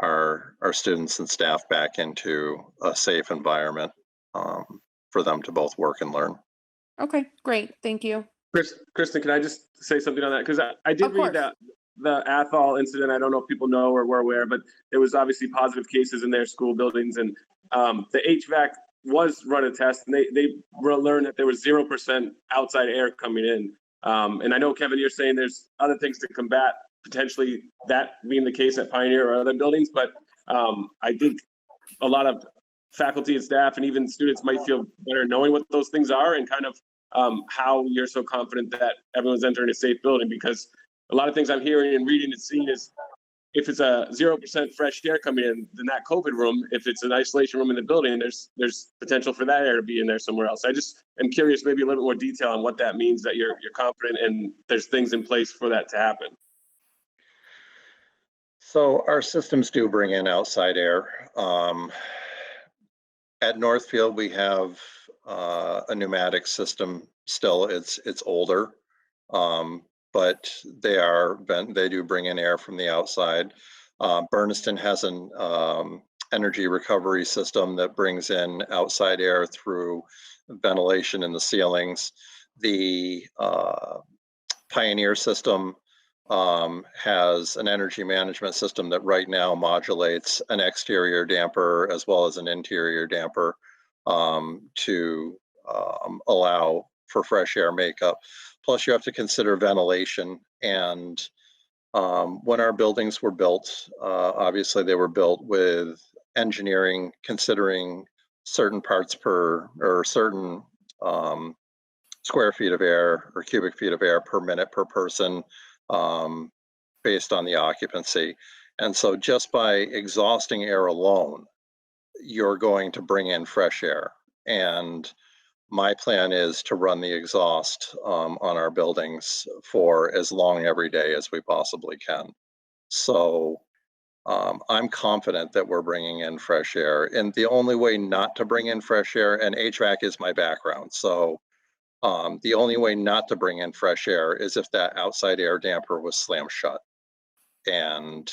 our students and staff back into a safe environment for them to both work and learn. Okay, great. Thank you. Kristen, can I just say something on that? Because I did Of read course. that the Athol incident. I don't know if people know or were aware, but there was obviously positive cases in their school buildings, and the HVAC was run a test, and they learned that there was 0% outside air coming in. And I know, Kevin, you're saying there's other things to combat potentially that being the case at Pioneer or other buildings, but I think a lot of faculty and staff and even students might feel better knowing what those things are and kind of how you're so confident that everyone's entering a safe building, because a lot of things I'm hearing and reading and seeing is if it's a 0% fresh air coming in that COVID room, if it's an isolation room in the building, there's potential for that air to be in there somewhere else. I just am curious, maybe a little bit more detail on what that means, that you're confident and there's things in place for that to happen. So our systems do bring in outside air. At Northfield, we have a pneumatic system still. It's older, but they do bring in air from the outside. Bernardston has an energy recovery system that brings in outside air through ventilation in the ceilings. The Pioneer system has an energy management system that right now modulates an exterior damper as well as an interior damper to allow for fresh air makeup. Plus, you have to consider ventilation. And when our buildings were built, obviously they were built with engineering considering certain parts per, or certain square feet of air or cubic feet of air per minute per person, based on the occupancy. And so just by exhausting air alone, you're going to bring in fresh air. And my plan is to run the exhaust on our buildings for as long every day as we possibly can. So I'm confident that we're bringing in fresh air. And the only way not to bring in fresh air, and HVAC is my background, so the only way not to bring in fresh air is if that outside air damper was slammed shut. And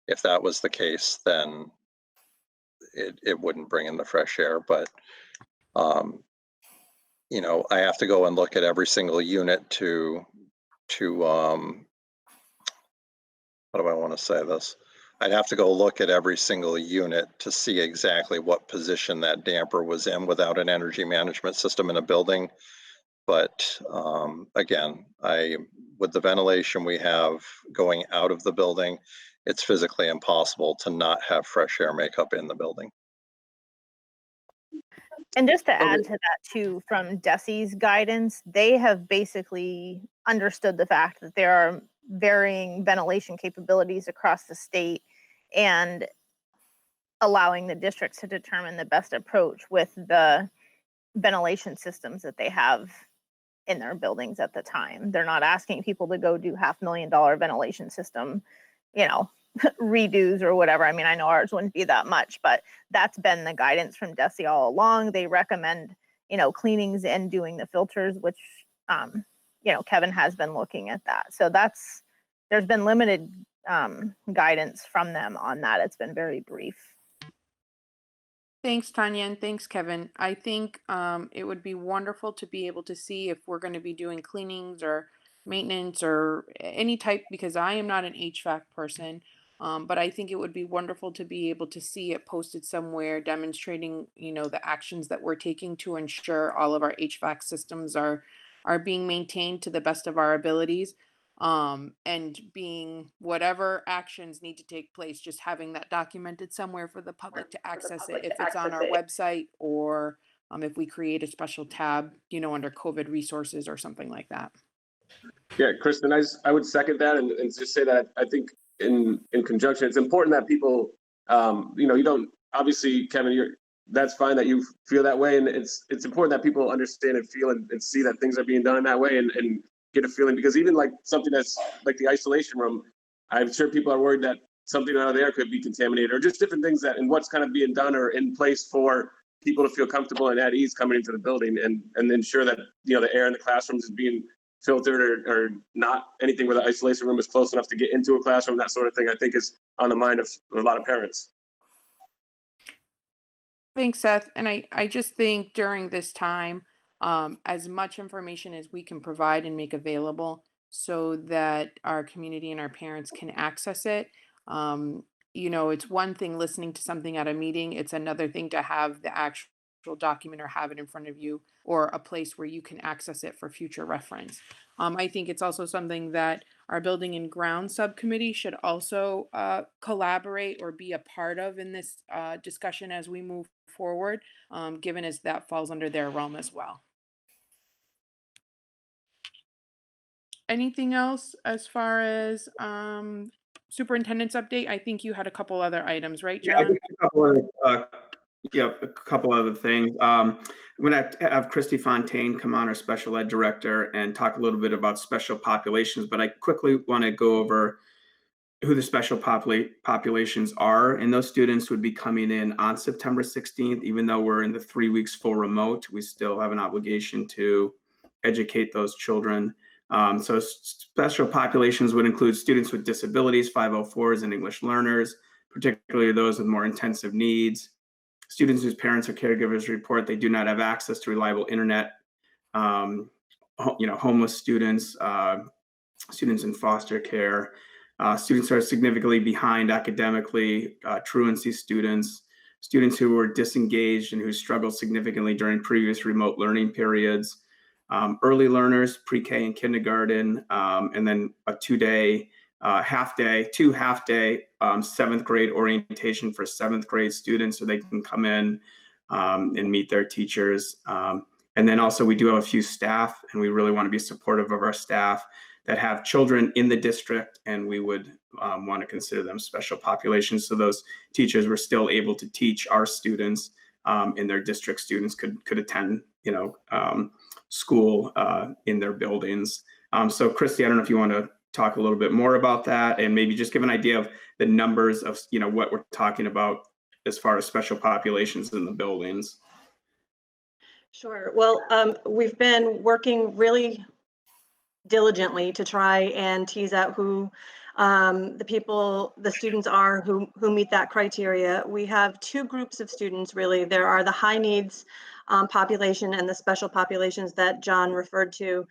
if that was the case, then it wouldn't bring in the fresh air. But, I have to go and look at every single unit to how do I want to say this? I'd have to go look at every single unit to see exactly what position that damper was in without an energy management system in a building. But again, with the ventilation we have going out of the building, it's physically impossible to not have fresh air makeup in the building. And just to add to that too, from DESE's guidance, they have basically understood the fact that there are varying ventilation capabilities across the state and allowing the districts to determine the best approach with the ventilation systems that they have in their buildings at the time. They're not asking people to go do $500,000 ventilation system, redos or whatever. I mean, I know ours wouldn't be that much, but that's been the guidance from DESE all along. They recommend, cleanings and doing the filters, which Kevin has been looking at that. So there's been limited guidance from them on that. It's been very brief. Thanks, Tanya, and thanks, Kevin. I think it would be wonderful to be able to see if we're going to be doing cleanings or maintenance or any type, because I am not an HVAC person, but I think it would be wonderful to be able to see it posted somewhere demonstrating, the actions that we're taking to ensure all of our HVAC systems are being maintained to the best of our abilities. And being whatever actions need to take place, just having that documented somewhere for the public to access it, if it's on our website or if we create a special tab, under COVID resources or something like that. Yeah, Kristen, I would second that and just say that I think in conjunction, it's important that people, you don't, obviously, Kevin, that's fine that you feel that way. And it's important that people understand and feel and see that things are being done in that way and get a feeling, because even like something that's like the isolation room, I'm sure people are worried that something out of there could be contaminated, or just different things that, and what's kind of being done or in place for people to feel comfortable and at ease coming into the building and ensure that, the air in the classrooms is being filtered or not anything where the isolation room is close enough to get into a classroom, that sort of thing, I think is on the mind of a lot of parents. Thanks, Seth. And I just think during this time, as much information as we can provide and make available so that our community and our parents can access it. It's one thing listening to something at a meeting. It's another thing to have the actual document or have it in front of you or a place where you can access it for future reference. I think it's also something that our building and ground subcommittee should also collaborate or be a part of in this discussion as we move forward, given as that falls under their realm as well. Anything else as far as superintendent's update? I think you had a couple other items, right, John? Yeah, I think a couple other things. I'm going to have Christy Fontaine come on, our special ed director, and talk a little bit about special populations, but I quickly want to go over who the special populations are. And those students would be coming in on September 16th, even though we're in the 3 weeks full remote, we still have an obligation to educate those children. So special populations would include students with disabilities, 504s, and English learners, particularly those with more intensive needs. Students whose parents or caregivers report they do not have access to reliable internet, homeless students, students in foster care, students who are significantly behind academically, truancy students, students who were disengaged and who struggled significantly during previous remote learning periods, early learners, pre-K and kindergarten, and then a two half-day seventh grade orientation for seventh grade students so they can come in and meet their teachers. And then also we do have a few staff, and we really want to be supportive of our staff that have children in the district, and we would want to consider them special populations. So those teachers were still able to teach our students, and their district students could attend, school in their buildings. So Christy, I don't know if you want to talk a little bit more about that and maybe just give an idea of the numbers of, what we're talking about as far as special populations in the buildings. Sure. Well, we've been working really diligently to try and tease out who the students are who meet that criteria. We have two groups of students, really. There are the high needs population and the special populations that John referred to.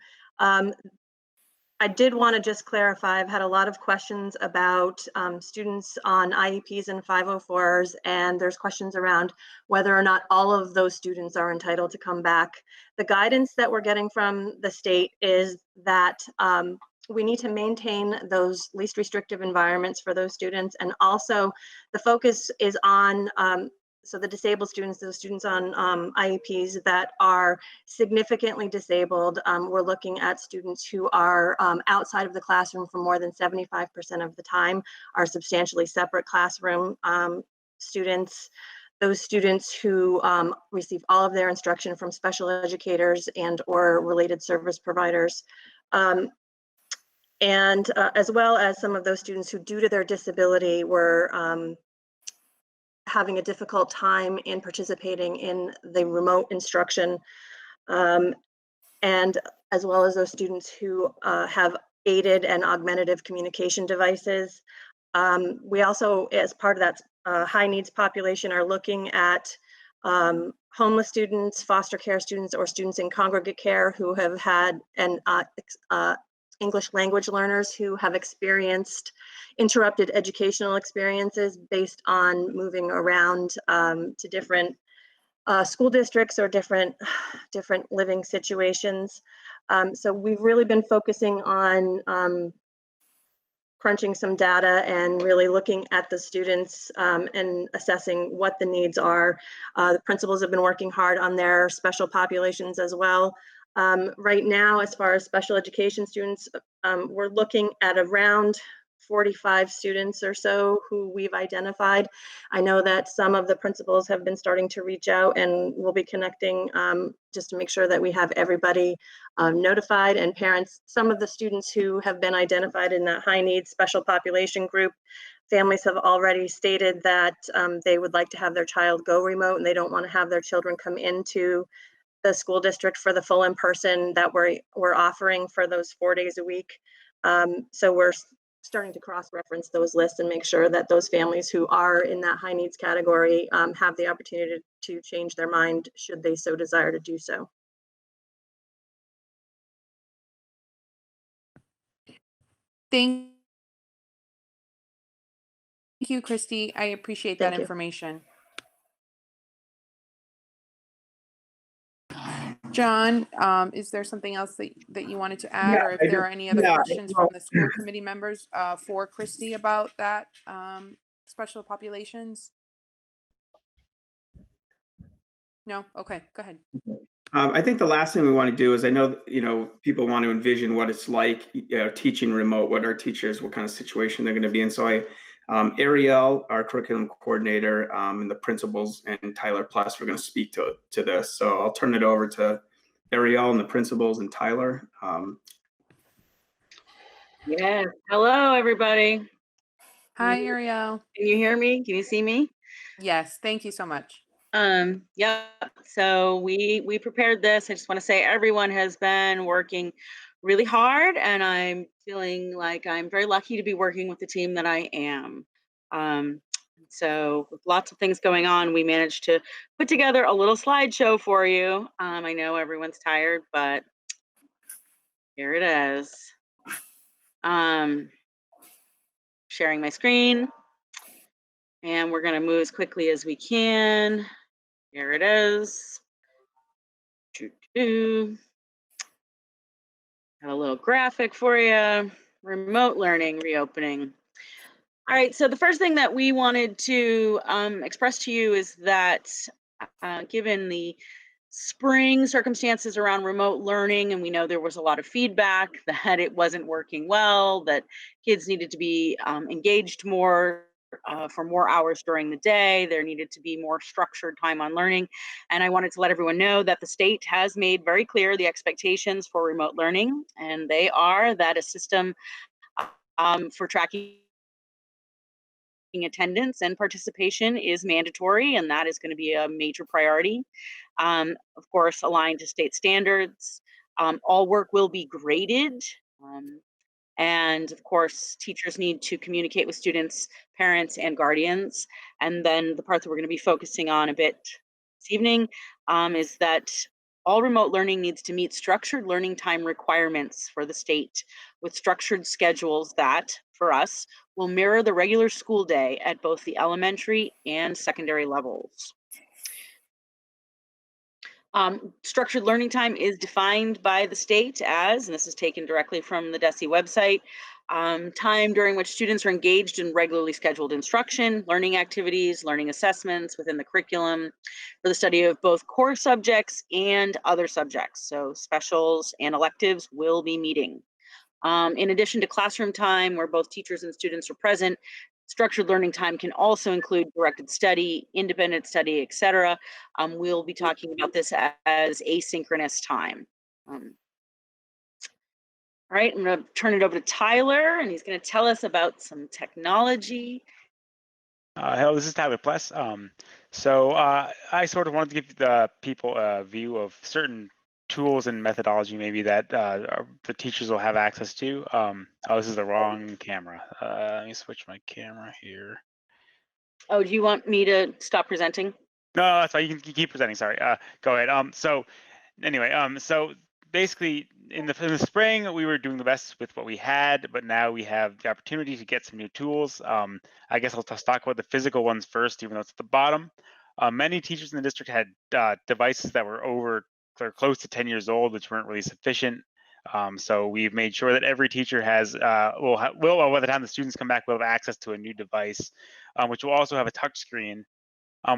I did want to just clarify, I've had a lot of questions about students on IEPs and 504s, and there's questions around whether or not all of those students are entitled to come back. The guidance that we're getting from the state is that we need to maintain those least restrictive environments for those students, and also the focus is on so the disabled students, those students on IEPs that are significantly disabled. We're looking at students who are outside of the classroom for more than 75% of the time, are substantially separate classroom students. Those students who receive all of their instruction from special educators and or related service providers. And as well as some of those students who, due to their disability, were having a difficult time in participating in the remote instruction. and as well as those students who have aided and augmentative communication devices. We also, as part of that high needs population, are looking at homeless students, foster care students, or students in congregate care who have had English language learners who have experienced interrupted educational experiences based on moving around to different school districts or different living situations. So we've really been focusing on crunching some data and really looking at the students and assessing what the needs are. The principals have been working hard on their special populations as well. Right now, as far as special education students, we're looking at around 45 students or so who we've identified. I know that some of the principals have been starting to reach out, and we'll be connecting just to make sure that we have everybody notified, and parents. Some of the students who have been identified in that high needs special population group, families have already stated that they would like to have their child go remote, and they don't want to have their children come into the school district for the full in-person that we're offering for those 4 days a week. So we're starting to cross-reference those lists and make sure that those families who are in that high needs category have the opportunity to change their mind should they so desire to do so. Thank you, Christy. I appreciate that information. John, is there something else that you wanted to add, or if there are any other questions from the school committee members for Christy about that special populations? No? Okay, go ahead. I think the last thing we want to do is, I know, people want to envision what it's like, teaching remote, what our teachers, what kind of situation they're going to be in. So Ariel, our curriculum coordinator, and the principals, and Tyler Plus, we're going to speak to this. So I'll turn it over to Ariel and the principals and Tyler. Yeah. Hello, everybody. Hi, Ariel. Can you hear me? Can you see me? Yes. Thank you so much. Yeah. So we prepared this. I just want to say everyone has been working really hard, and I'm feeling like I'm very lucky to be working with the team that I am. So with lots of things going on, we managed to put together a little slideshow for you. I know everyone's tired, but here it is. Sharing my screen, and we're going to move as quickly as we can. Here it is. Got a little graphic for you. Remote learning reopening. All right, so the first thing that we wanted to express to you is that given the spring circumstances around remote learning, and we know there was a lot of feedback that it wasn't working well, that kids needed to be engaged more for more hours during the day. There needed to be more structured time on learning. And I wanted to let everyone know that the state has made very clear the expectations for remote learning, and they are that a system for tracking attendance and participation is mandatory, and that is going to be a major priority. Of course, aligned to state standards. All work will be graded. And of course, teachers need to communicate with students, parents, and guardians. And then the part that we're going to be focusing on a bit this evening is that all remote learning needs to meet structured learning time requirements for the state, with structured schedules that, for us, will mirror the regular school day at both the elementary and secondary levels. Structured learning time is defined by the state as, and this is taken directly from the DESE website, time during which students are engaged in regularly scheduled instruction, learning activities, learning assessments within the curriculum for the study of both core subjects and other subjects. So specials and electives will be meeting. In addition to classroom time where both teachers and students are present, structured learning time can also include directed study, independent study, etc. We'll be talking about this as asynchronous time. All right, I'm going to turn it over to Tyler, and he's going to tell us about some technology. Hello, this is Tyler Pless. I sort of wanted to give the people a view of certain tools and methodology maybe that the teachers will have access to. Oh, this is the wrong camera. Let me switch my camera here. Oh, do you want me to stop presenting? No, that's fine. You can keep presenting. Sorry. Go ahead. So anyway, so basically in the spring we were doing the best with what we had, but now we have the opportunity to get some new tools. I guess I'll just talk about the physical ones first, even though it's at the bottom. Many teachers in the district had devices that were close to 10 years old, which weren't really sufficient. So we've made sure that every teacher has will by the time the students come back, will have access to a new device, which will also have a touch screen.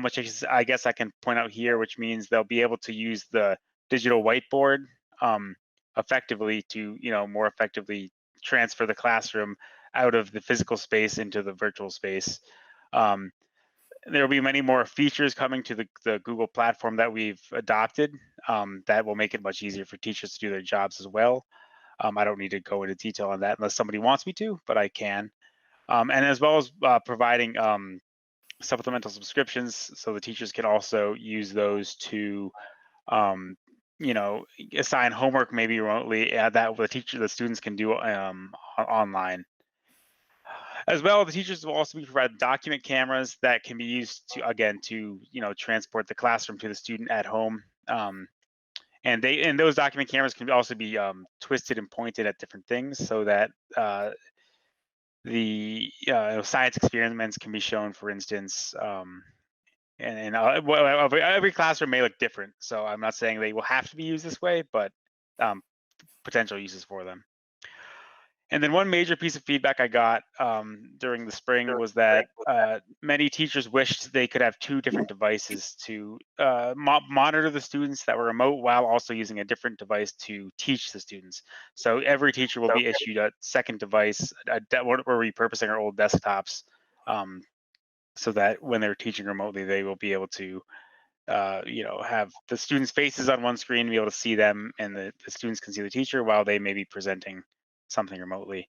Which I guess I can point out here, which means they'll be able to use the digital whiteboard effectively to, more effectively transfer the classroom out of the physical space into the virtual space. There will be many more features coming to the Google platform that we've adopted that will make it much easier for teachers to do their jobs as well. I don't need to go into detail on that unless somebody wants me to, but I can. And as well as providing supplemental subscriptions, so the teachers can also use those to assign homework maybe remotely that the students can do online. As well, the teachers will also be provided document cameras that can be used to transport the classroom to the student at home. And those document cameras can also be twisted and pointed at different things so that the science experiments can be shown, for instance. And every classroom may look different, so I'm not saying they will have to be used this way, but potential uses for them. And then one major piece of feedback I got during the spring was that many teachers wished they could have two different devices to monitor the students that were remote while also using a different device to teach the students. So every teacher will be issued a second device. We're repurposing our old desktops so that when they're teaching remotely, they will be able to have the students' faces on one screen, be able to see them, and the students can see the teacher while they may be presenting something remotely.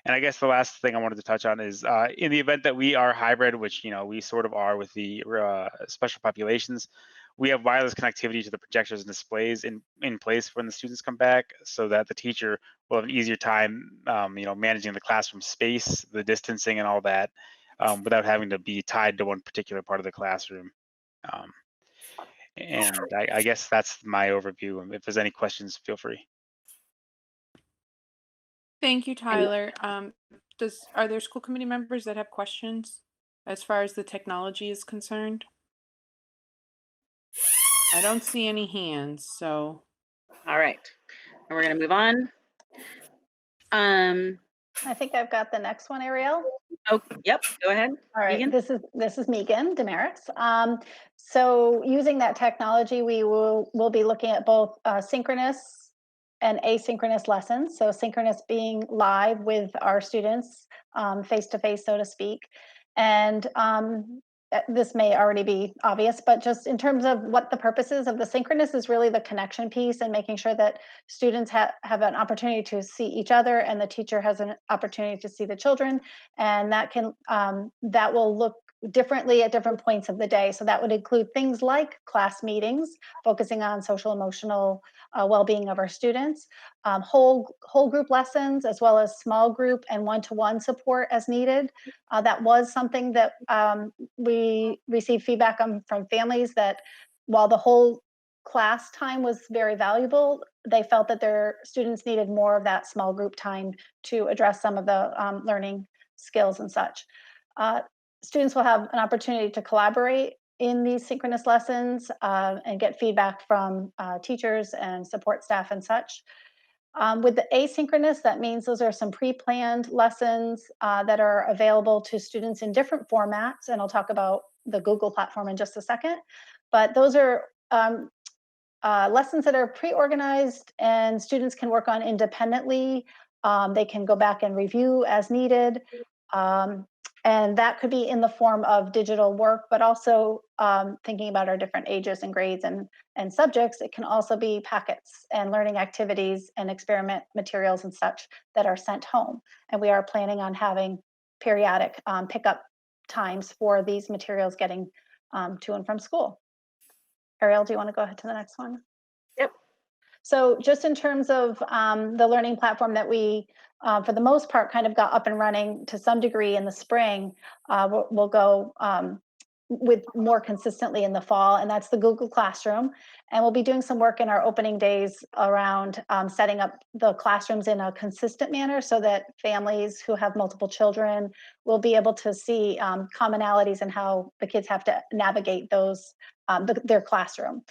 And I guess the last thing I wanted to touch on is in the event that we are hybrid, which we sort of are with the special populations, we have wireless connectivity to the projectors and displays in place when the students come back, so that the teacher will have an easier time managing the classroom space, the distancing, and all that without having to be tied to one particular part of the classroom. And I guess that's my overview. If there's any questions, feel free. Thank you, Tyler. Are there school committee members that have questions as far as the technology is concerned? I don't see any hands, so. All right, and we're gonna move on. I think I've got the next one, Ariel. Oh, yep, go ahead. All right, Megan? this is Megan Demerits. So using that technology, we'll be looking at both synchronous and asynchronous lessons. So synchronous being live with our students, face-to-face, so to speak. And this may already be obvious, but just in terms of what the purposes of the synchronous is really the connection piece and making sure that students have an opportunity to see each other and the teacher has an opportunity to see the children. And that will look differently at different points of the day. So that would include things like class meetings, focusing on social emotional well-being of our students, whole group lessons, as well as small group and one-to-one support as needed. That was something that we received feedback from families that while the whole class time was very valuable, they felt that their students needed more of that small group time to address some of the learning skills and such. Students will have an opportunity to collaborate in these synchronous lessons and get feedback from teachers and support staff and such. With the asynchronous, that means those are some pre-planned lessons that are available to students in different formats, and I'll talk about the Google platform in just a second. But those are lessons that are pre-organized and students can work on independently. They can go back and review as needed. And that could be in the form of digital work, but also thinking about our different ages and grades and subjects, it can also be packets and learning activities and experiment materials and such that are sent home. And we are planning on having periodic pickup times for these materials getting to and from school. Ariel, do you want to go ahead to the next one? Yep. So just in terms of the learning platform that we, for the most part, kind of got up and running to some degree in the spring, we'll go with more consistently in the fall, and that's the Google Classroom. And we'll be doing some work in our opening days around setting up the classrooms in a consistent manner so that families who have multiple children will be able to see commonalities in how the kids have to navigate those their classroom.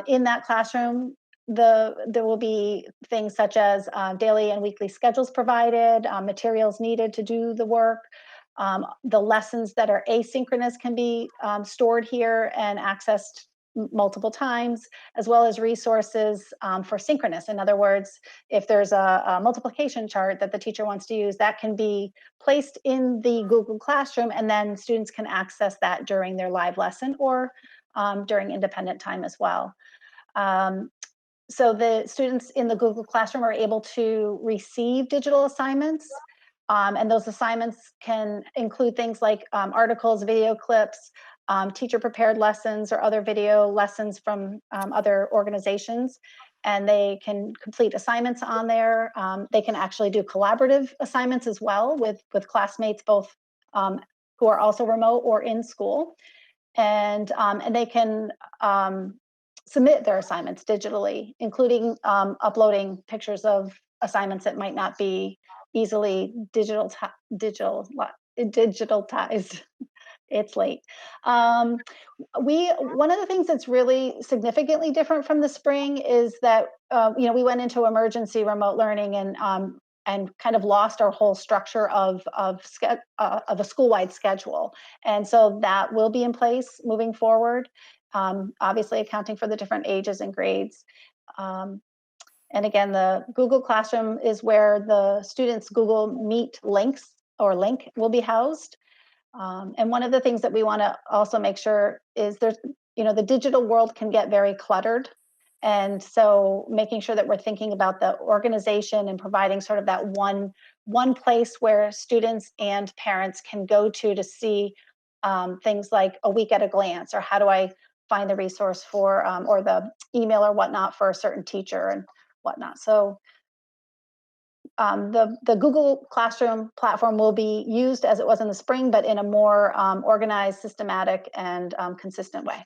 In that classroom, there will be things such as daily and weekly schedules provided, materials needed to do the work. The lessons that are asynchronous can be stored here and accessed multiple times, as well as resources for synchronous. In other words, if there's a multiplication chart that the teacher wants to use, that can be placed in the Google Classroom, and then students can access that during their live lesson or during independent time as well. So the students in the Google Classroom are able to receive digital assignments. And those assignments can include things like articles, video clips, teacher prepared lessons, or other video lessons from other organizations. And they can complete assignments on there. They can actually do collaborative assignments as well with classmates, both who are also remote or in school. And they can submit their assignments digitally, including uploading pictures of assignments that might not be easily digitalized. It's late. One of the things that's really significantly different from the spring is that we went into emergency remote learning and kind of lost our whole structure of a school-wide schedule, and so that will be in place moving forward. Obviously, accounting for the different ages and grades. And again, the Google Classroom is where the students' Google Meet link will be housed. And one of the things that we want to also make sure is the digital world can get very cluttered. And so making sure that we're thinking about the organization and providing sort of that one place where students and parents can go to see things like a week at a glance, or how do I find the resource for, or the email or whatnot for a certain teacher and whatnot. So the Google Classroom platform will be used as it was in the spring, but in a more organized, systematic, and consistent way.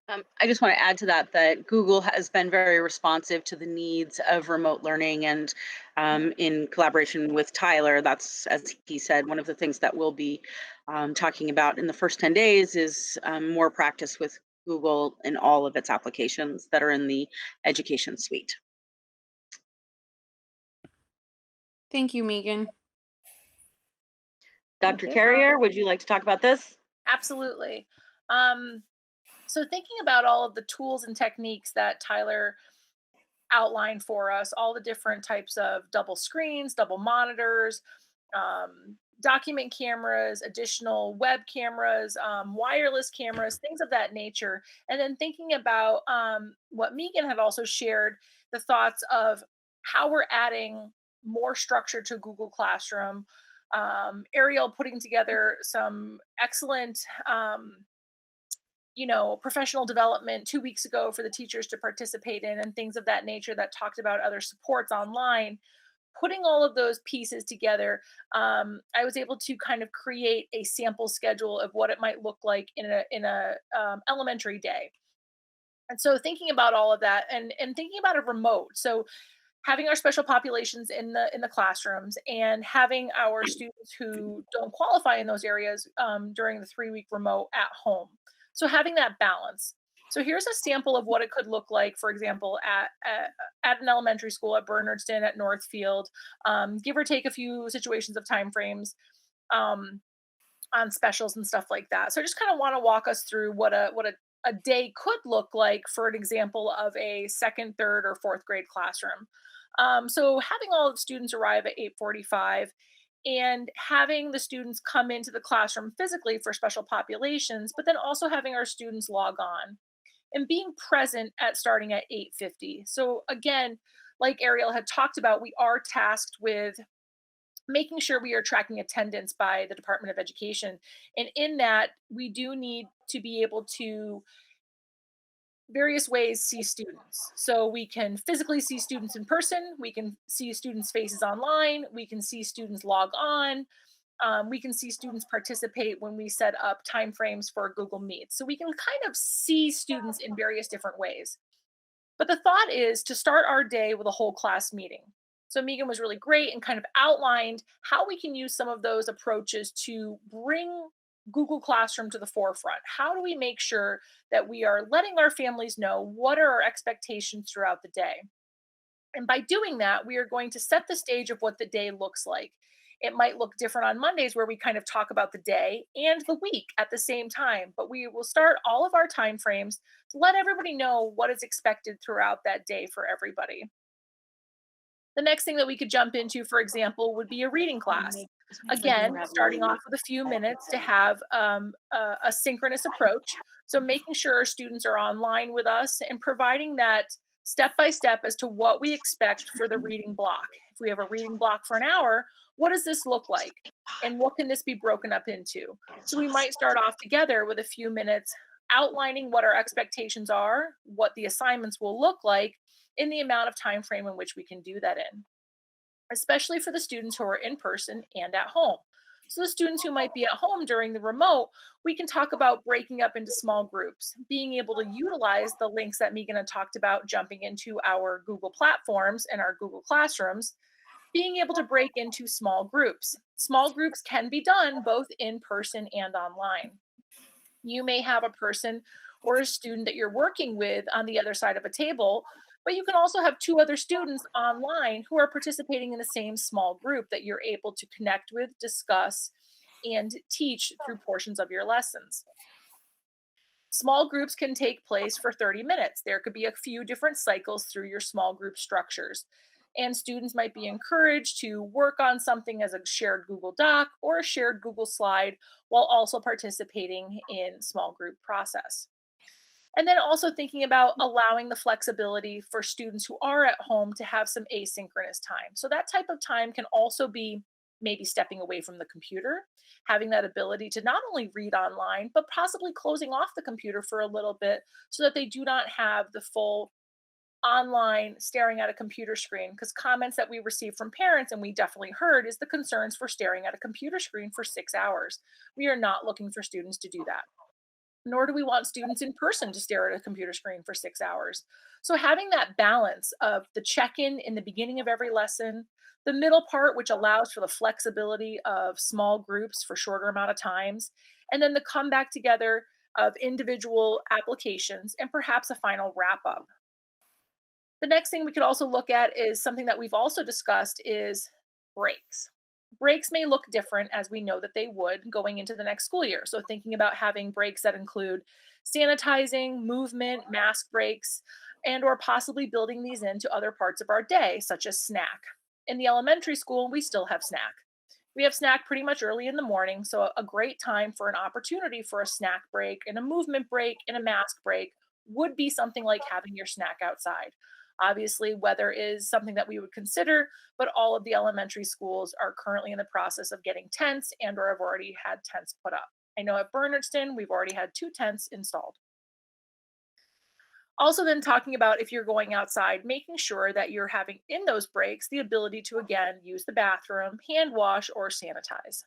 I just want to add to that Google has been very responsive to the needs of remote learning, and in collaboration with Tyler, that's, as he said, one of the things that we'll be talking about in the first 10 days is more practice with Google in all of its applications that are in the education suite. Thank you, Megan. Dr. Carrier, would you like to talk about this? Absolutely. So thinking about all of the tools and techniques that Tyler outlined for us, all the different types of double screens, double monitors, document cameras, additional web cameras, wireless cameras, things of that nature. And then thinking about what Megan had also shared, the thoughts of how we're adding more structure to Google Classroom. Ariel putting together some excellent professional development 2 weeks ago for the teachers to participate in, and things of that nature that talked about other supports online. Putting all of those pieces together, I was able to kind of create a sample schedule of what it might look like in a elementary day. And so thinking about all of that and thinking about a remote. So having our special populations in the classrooms, and having our students who don't qualify in those areas during the 3-week remote at home. So having that balance. So here's a sample of what it could look like, for example, at an elementary school at Bernardston, at Northfield, give or take a few situations of time frames on specials and stuff like that. So I just kind of want to walk us through what a day could look like for an example of a 2nd, 3rd, or 4th grade classroom. So having all of the students arrive at 8:45, and having the students come into the classroom physically for special populations, but then also having our students log on and being present at starting at 8:50. So again, like Ariel had talked about, we are tasked with making sure we are tracking attendance by the Department of Education. And in that, we do need to be able to various ways see students. So we can physically see students in person, we can see students' faces online, we can see students log on, we can see students participate when we set up timeframes for Google Meet. So we can kind of see students in various different ways. But the thought is to start our day with a whole class meeting. So Megan was really great and kind of outlined how we can use some of those approaches to bring Google Classroom to the forefront. How do we make sure that we are letting our families know what are our expectations throughout the day? And by doing that, we are going to set the stage of what the day looks like. It might look different on Mondays where we kind of talk about the day and the week at the same time, but we will start all of our time frames to let everybody know what is expected throughout that day for everybody. The next thing that we could jump into, for example, would be a reading class. Again, starting off with a few minutes to have a synchronous approach. So making sure our students are online with us and providing that step by step as to what we expect for the reading block. If we have a reading block for an hour, what does this look like? And what can this be broken up into? So we might start off together with a few minutes outlining what our expectations are, what the assignments will look like, in the amount of time frame in which we can do that in, especially for the students who are in person and at home. So the students who might be at home during the remote, we can talk about breaking up into small groups, being able to utilize the links that Megan had talked about, jumping into our Google platforms and our Google Classrooms, being able to break into small groups. Small groups can be done both in person and online. You may have a person or a student that you're working with on the other side of a table, but you can also have two other students online who are participating in the same small group that you're able to connect with, discuss, and teach through portions of your lessons. Small groups can take place for 30 minutes. There could be a few different cycles through your small group structures. And students might be encouraged to work on something as a shared Google Doc or a shared Google slide while also participating in small group process. And then also thinking about allowing the flexibility for students who are at home to have some asynchronous time. So that type of time can also be maybe stepping away from the computer, having that ability to not only read online, but possibly closing off the computer for a little bit so that they do not have the full online staring at a computer screen. Because comments that we receive from parents, and we definitely heard, is the concerns for staring at a computer screen for 6 hours. We are not looking for students to do that, nor do we want students in person to stare at a computer screen for 6 hours. So having that balance of the check-in in the beginning of every lesson, the middle part, which allows for the flexibility of small groups for shorter amount of times, and then the come back together of individual applications, and perhaps a final wrap up. The next thing we could also look at is something that we've also discussed is breaks. Breaks may look different as we know that they would going into the next school year. So thinking about having breaks that include sanitizing, movement, mask breaks, and or possibly building these into other parts of our day, such as snack. In the elementary school, we still have snack. We have snack pretty much early in the morning, so a great time for an opportunity for a snack break and a movement break and a mask break would be something like having your snack outside. Obviously, weather is something that we would consider, but all of the elementary schools are currently in the process of getting tents and or have already had tents put up. I know at Bernardston, we've already had 2 tents installed. Also then talking about if you're going outside, making sure that you're having in those breaks the ability to again use the bathroom, hand wash, or sanitize.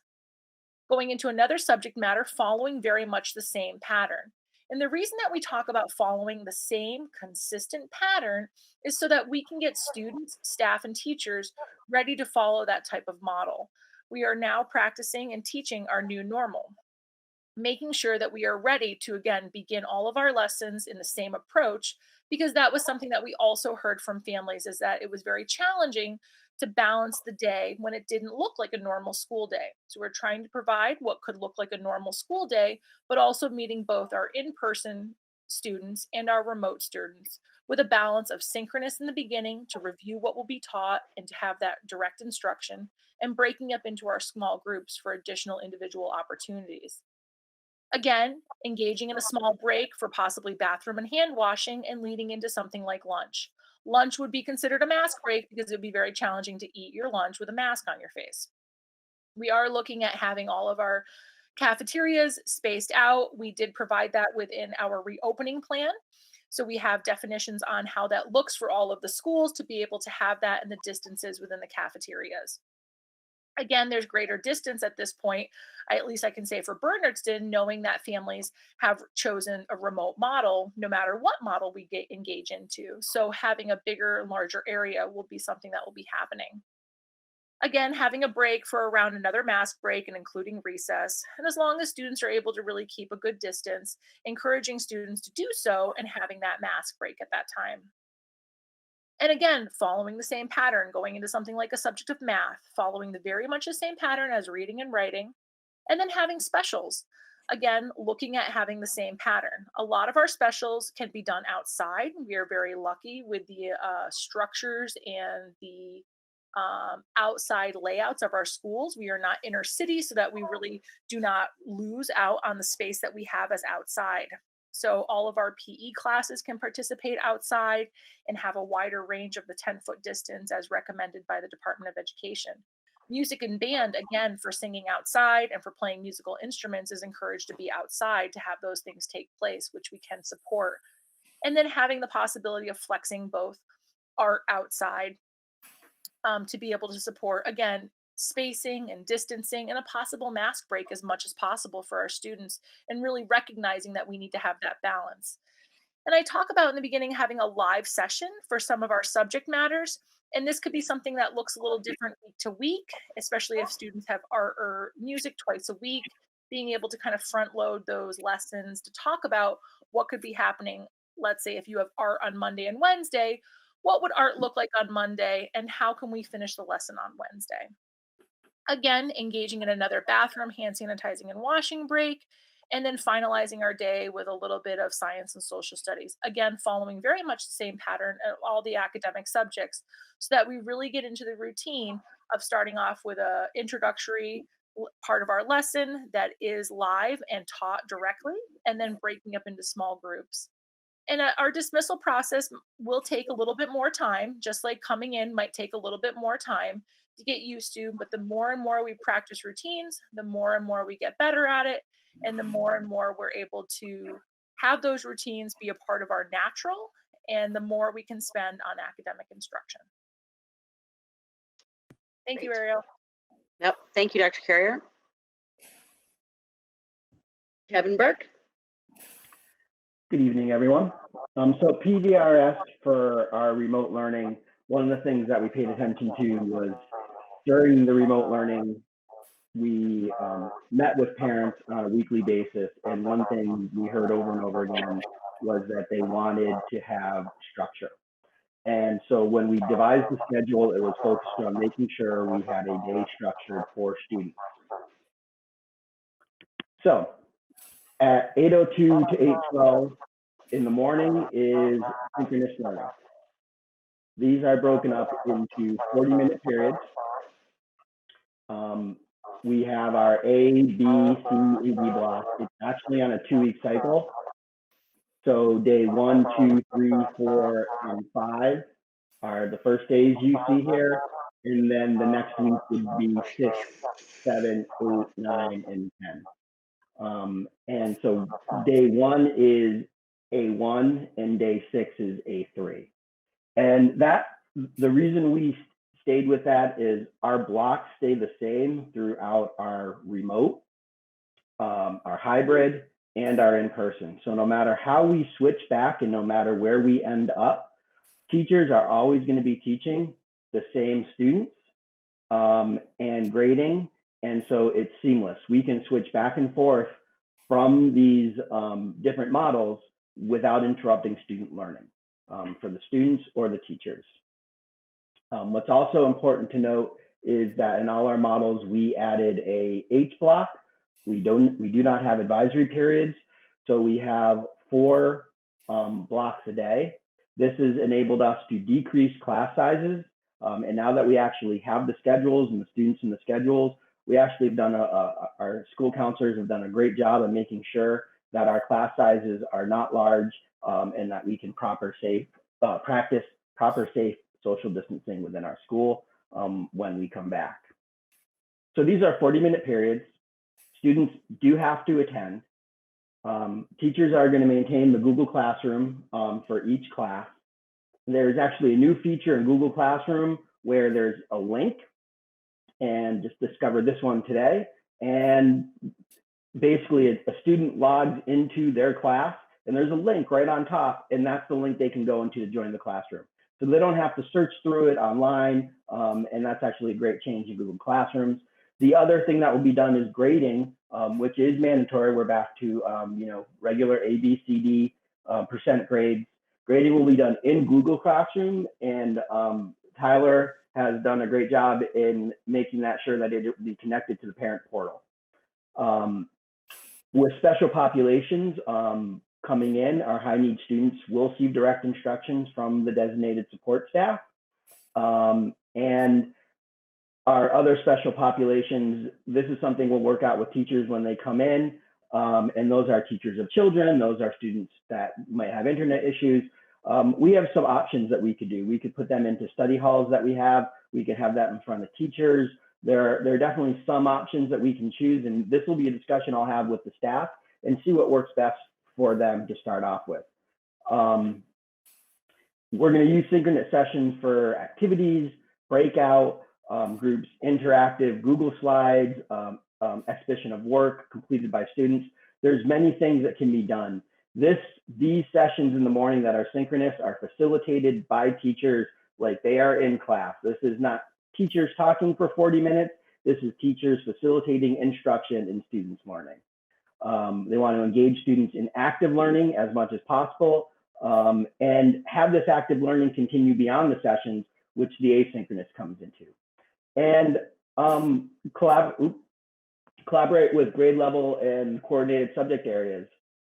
Going into another subject matter, following very much the same pattern. And the reason that we talk about following the same consistent pattern is so that we can get students, staff, and teachers ready to follow that type of model. We are now practicing and teaching our new normal, making sure that we are ready to again begin all of our lessons in the same approach, because that was something that we also heard from families, is that it was very challenging to balance the day when it didn't look like a normal school day. So we're trying to provide what could look like a normal school day, but also meeting both our in-person students and our remote students with a balance of synchronous in the beginning to review what will be taught and to have that direct instruction, and breaking up into our small groups for additional individual opportunities. Again, engaging in a small break for possibly bathroom and hand washing and leading into something like lunch. Lunch would be considered a mask break because it would be very challenging to eat your lunch with a mask on your face. We are looking at having all of our cafeterias spaced out. We did provide that within our reopening plan. So we have definitions on how that looks for all of the schools to be able to have that and the distances within the cafeterias. Again, there's greater distance at this point. At least I can say for Bernardston, knowing that families have chosen a remote model, no matter what model we engage into. So having a bigger and larger area will be something that will be happening. Again, having a break for around another mask break and including recess. And as long as students are able to really keep a good distance, encouraging students to do so and having that mask break at that time. And again, following the same pattern, going into something like a subject of math, following the very much the same pattern as reading and writing, and then having specials. Again, looking at having the same pattern. A lot of our specials can be done outside. We are very lucky with the structures and the outside layouts of our schools. We are not inner city, so that we really do not lose out on the space that we have as outside. So all of our PE classes can participate outside and have a wider range of the 10-foot distance as recommended by the Department of Education. Music and band, again, for singing outside and for playing musical instruments is encouraged to be outside to have those things take place, which we can support. And then having the possibility of flexing both art outside to be able to support, again, spacing and distancing and a possible mask break as much as possible for our students, and really recognizing that we need to have that balance. And I talk about in the beginning having a live session for some of our subject matters. And this could be something that looks a little different week to week, especially if students have art or music twice a week, being able to kind of front load those lessons to talk about what could be happening. Let's say if you have art on Monday and Wednesday, what would art look like on Monday and how can we finish the lesson on Wednesday? Again, engaging in another bathroom, hand sanitizing and washing break, and then finalizing our day with a little bit of science and social studies. Again, following very much the same pattern of all the academic subjects, so that we really get into the routine of starting off with a introductory part of our lesson that is live and taught directly, and then breaking up into small groups. And our dismissal process will take a little bit more time, just like coming in might take a little bit more time to get used to. But the more and more we practice routines, the more and more we get better at it. And the more and more we're able to have those routines be a part of our natural, and the more we can spend on academic instruction. Thank you, Ariel. Yep. Thank you, Dr. Carrier. Kevin Burke. Good evening, everyone. So PVRS for our remote learning, one of the things that we paid attention to was during the remote learning, we met with parents on a weekly basis. And one thing we heard over and over again was that they wanted to have structure. And so when we devised the schedule, it was focused on making sure we had a day structured for students. So at 8:02 to 8:12 in the morning is synchronous learning. These are broken up into 40-minute periods. We have our A, B, C, and D block. It's actually on a 2-week cycle. So day 1, 2, 3, 4, and 5 are the first days you see here. And then the next week would be 6, 7, 8, 9, and 10. And so day 1 is A1 and day 6 is A3. And the reason we stayed with that is our blocks stay the same throughout our remote, our hybrid, and our in-person. So no matter how we switch back and no matter where we end up, teachers are always going to be teaching the same students and grading. And so it's seamless. We can switch back and forth from these different models without interrupting student learning for the students or the teachers. What's also important to note is that in all our models, we added a H block. We do not have advisory periods. So we have 4 blocks a day. This has enabled us to decrease class sizes. And now that we actually have the schedules and the students in the schedules, we actually have done our school counselors have done a great job of making sure that our class sizes are not large and that we can practice proper safe social distancing within our school when we come back. So these are 40-minute periods. Students do have to attend. Teachers are going to maintain the Google Classroom for each class. There's actually a new feature in Google Classroom where there's a link, and just discovered this one today. And basically a student logs into their class and there's a link right on top, and that's the link they can go into to join the classroom. So they don't have to search through it online, and that's actually a great change in Google Classrooms. The other thing that will be done is grading, which is mandatory. We're back to regular A, B, C, D percent grades. Grading will be done in Google Classroom, and Tyler has done a great job in making that sure that it will be connected to the parent portal. With special populations coming in, our high need students will receive direct instructions from the designated support staff. And our other special populations, this is something we'll work out with teachers when they come in. And those are teachers of children, those are students that might have internet issues. We have some options that we could do. We could put them into study halls that we have. We could have that in front of teachers. There are definitely some options that we can choose, and this will be a discussion I'll have with the staff and see what works best for them to start off with. We're going to use synchronous sessions for activities, breakout groups, interactive Google Slides, exhibition of work completed by students. There's many things that can be done. These sessions in the morning that are synchronous are facilitated by teachers like they are in class. This is not teachers talking for 40 minutes. This is teachers facilitating instruction in students' learning. They want to engage students in active learning as much as possible, and have this active learning continue beyond the sessions, which the asynchronous comes into. And collaborate with grade level and coordinated subject areas.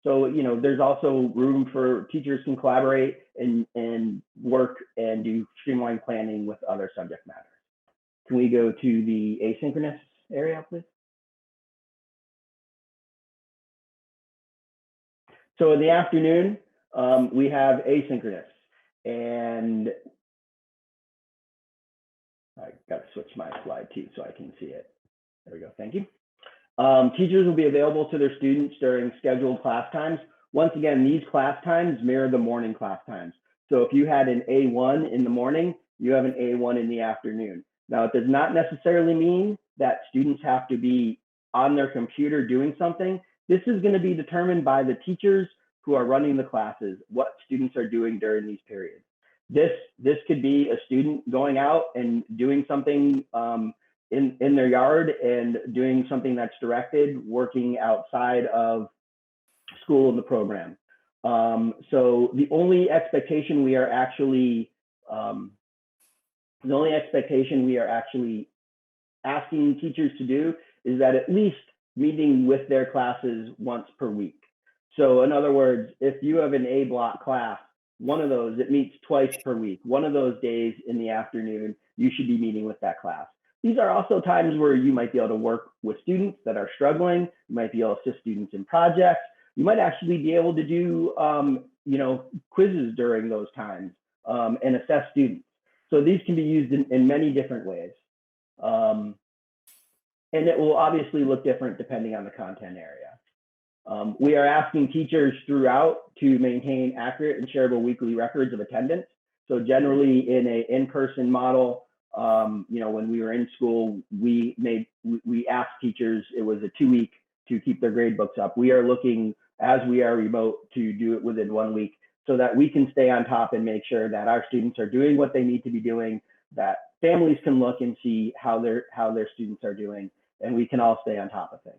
So, there's also room for teachers can collaborate and work and do streamlined planning with other subject matters. Can we go to the asynchronous area, please? So in the afternoon, we have asynchronous, and I got to switch my slide too so I can see it. There we go, thank you. Teachers will be available to their students during scheduled class times. Once again, these class times mirror the morning class times. So if you had an A1 in the morning, you have an A1 in the afternoon. Now, it does not necessarily mean that students have to be on their computer doing something. This is going to be determined by the teachers who are running the classes, what students are doing during these periods. This could be a student going out and doing something in their yard and doing something that's directed, working outside of school in the program. So the only expectation we are actually asking teachers to do is that at least meeting with their classes once per week. So in other words, if you have an A block class, one of those, it meets twice per week. One of those days in the afternoon, you should be meeting with that class. These are also times where you might be able to work with students that are struggling. You might be able to assist students in projects. You might actually be able to do quizzes during those times and assess students. So these can be used in many different ways. And it will obviously look different depending on the content area. We are asking teachers throughout to maintain accurate and shareable weekly records of attendance. So generally in an in-person model, when we were in school, we asked teachers, it was a 2-week to keep their grade books up. We are looking, as we are remote, to do it within 1 week so that we can stay on top and make sure that our students are doing what they need to be doing, that families can look and see how their students are doing, and we can all stay on top of things.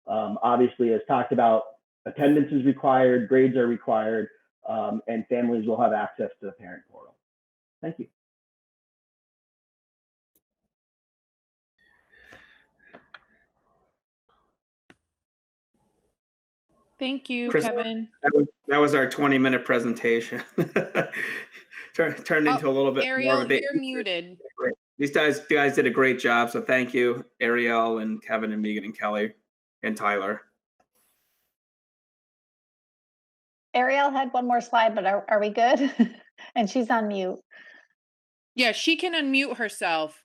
Obviously, as talked about, attendance is required, grades are required, and families will have access to the parent portal. Thank you. Thank you, Chris, Kevin. That was our 20-minute presentation. Turned into a little bit Ariel, more of a you're muted. These guys did a great job, so thank you, Ariel and Kevin and Megan and Kelly and Tyler. Ariel had one more slide, but are we good? And she's on mute. Yeah, she can unmute herself.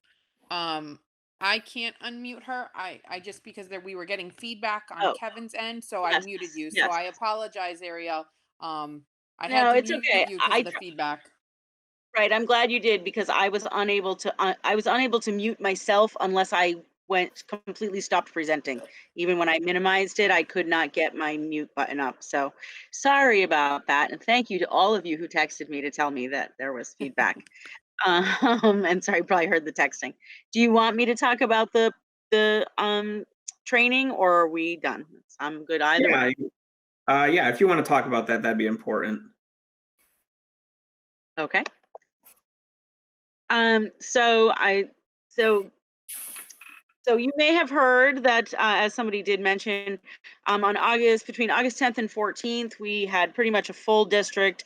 I can't unmute her. I just because we were getting feedback on Oh, Kevin's end, so I yes, muted you. So yes. I apologize, Ariel. I had No, to it's mute okay. you because of the feedback. Right, I'm glad you did because I was unable to mute myself unless I completely stopped presenting. Even when I minimized it, I could not get my mute button up. So sorry about that. And thank you to all of you who texted me to tell me that there was feedback. And sorry, you probably heard the texting. Do you want me to talk about the training, or are we done? I'm good either way. Yeah, if you want to talk about that, that'd be important. Okay. So you may have heard that, as somebody did mention, between August 10th and 14th, we had pretty much a full district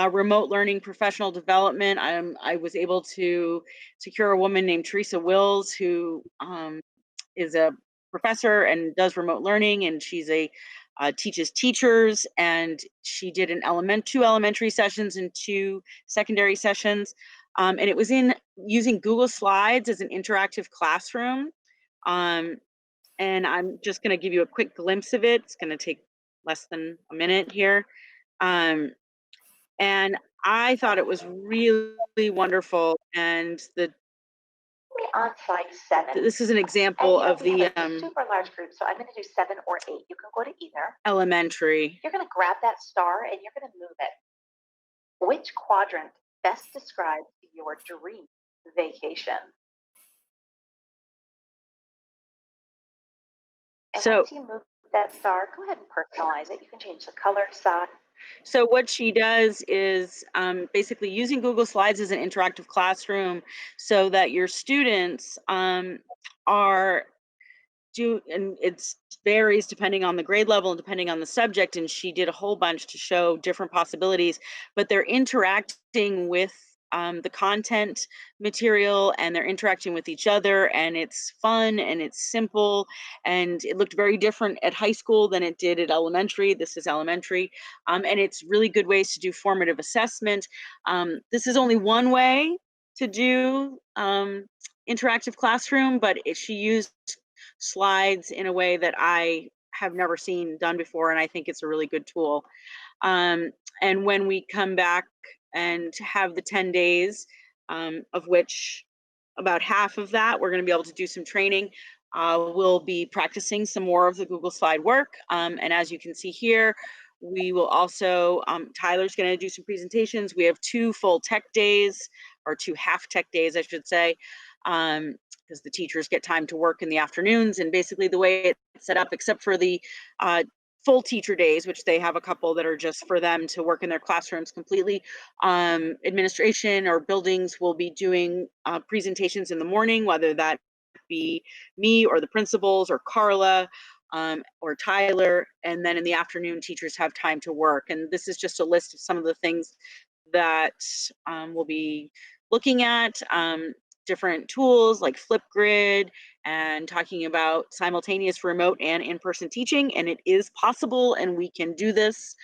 remote learning professional development. I was able to secure a woman named Teresa Wills, who is a professor and does remote learning, and she's teaches teachers, and she did two elementary sessions and 2 secondary sessions. And it was using Google Slides as an interactive classroom. And I'm just going to give you a quick glimpse of it. It's going to take less than a minute here. And I thought it was really wonderful. And on slide 7. this is an example And, of we the have a super large group, so I'm going to do 7 or 8. You can go to either. elementary. You're going to grab that star and you're going to move it. Which quadrant best describes your dream vacation? And So once you move that star, go ahead and personalize it. You can change the color, size. So what she does is basically using Google Slides as an interactive classroom so that your students and it varies depending on the grade level and depending on the subject. And she did a whole bunch to show different possibilities, but they're interacting with the content material, and they're interacting with each other, and it's fun and it's simple, and it looked very different at high school than it did at elementary. This is elementary, and it's really good ways to do formative assessment. This is only one way to do interactive classroom, but she used slides in a way that I have never seen done before, and I think it's a really good tool. And when we come back and have the 10 days, of which about half of that, we're going to be able to do some training. We'll be practicing some more of the Google Slide work. And as you can see here, we will also, Tyler's going to do some presentations. We have 2 full tech days, or 2 half tech days, I should say, because the teachers get time to work in the afternoons. And basically the way it's set up, except for the full teacher days, which they have a couple that are just for them to work in their classrooms completely. Administration or buildings will be doing presentations in the morning, whether that be me or the principals or Carla or Tyler. And then in the afternoon, teachers have time to work. And this is just a list of some of the things that we'll be looking at. Different tools like Flipgrid, and talking about simultaneous remote and in-person teaching, and it is possible, and we can do this.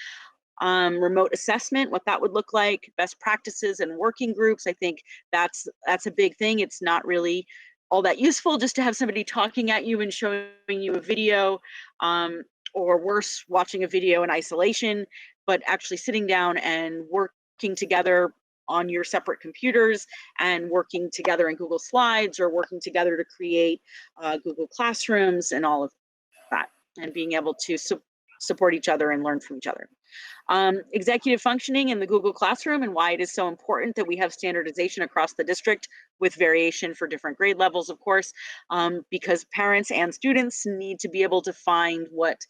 Remote assessment, what that would look like, best practices and working groups. I think that's a big thing. It's not really all that useful just to have somebody talking at you and showing you a video, or worse, watching a video in isolation, but actually sitting down and working together on your separate computers and working together in Google Slides, or working together to create Google Classrooms and all of that, and being able to support each other and learn from each other. Executive functioning in the Google Classroom, and why it is so important that we have standardization across the district with variation for different grade levels, of course, because parents and students need to be able to find what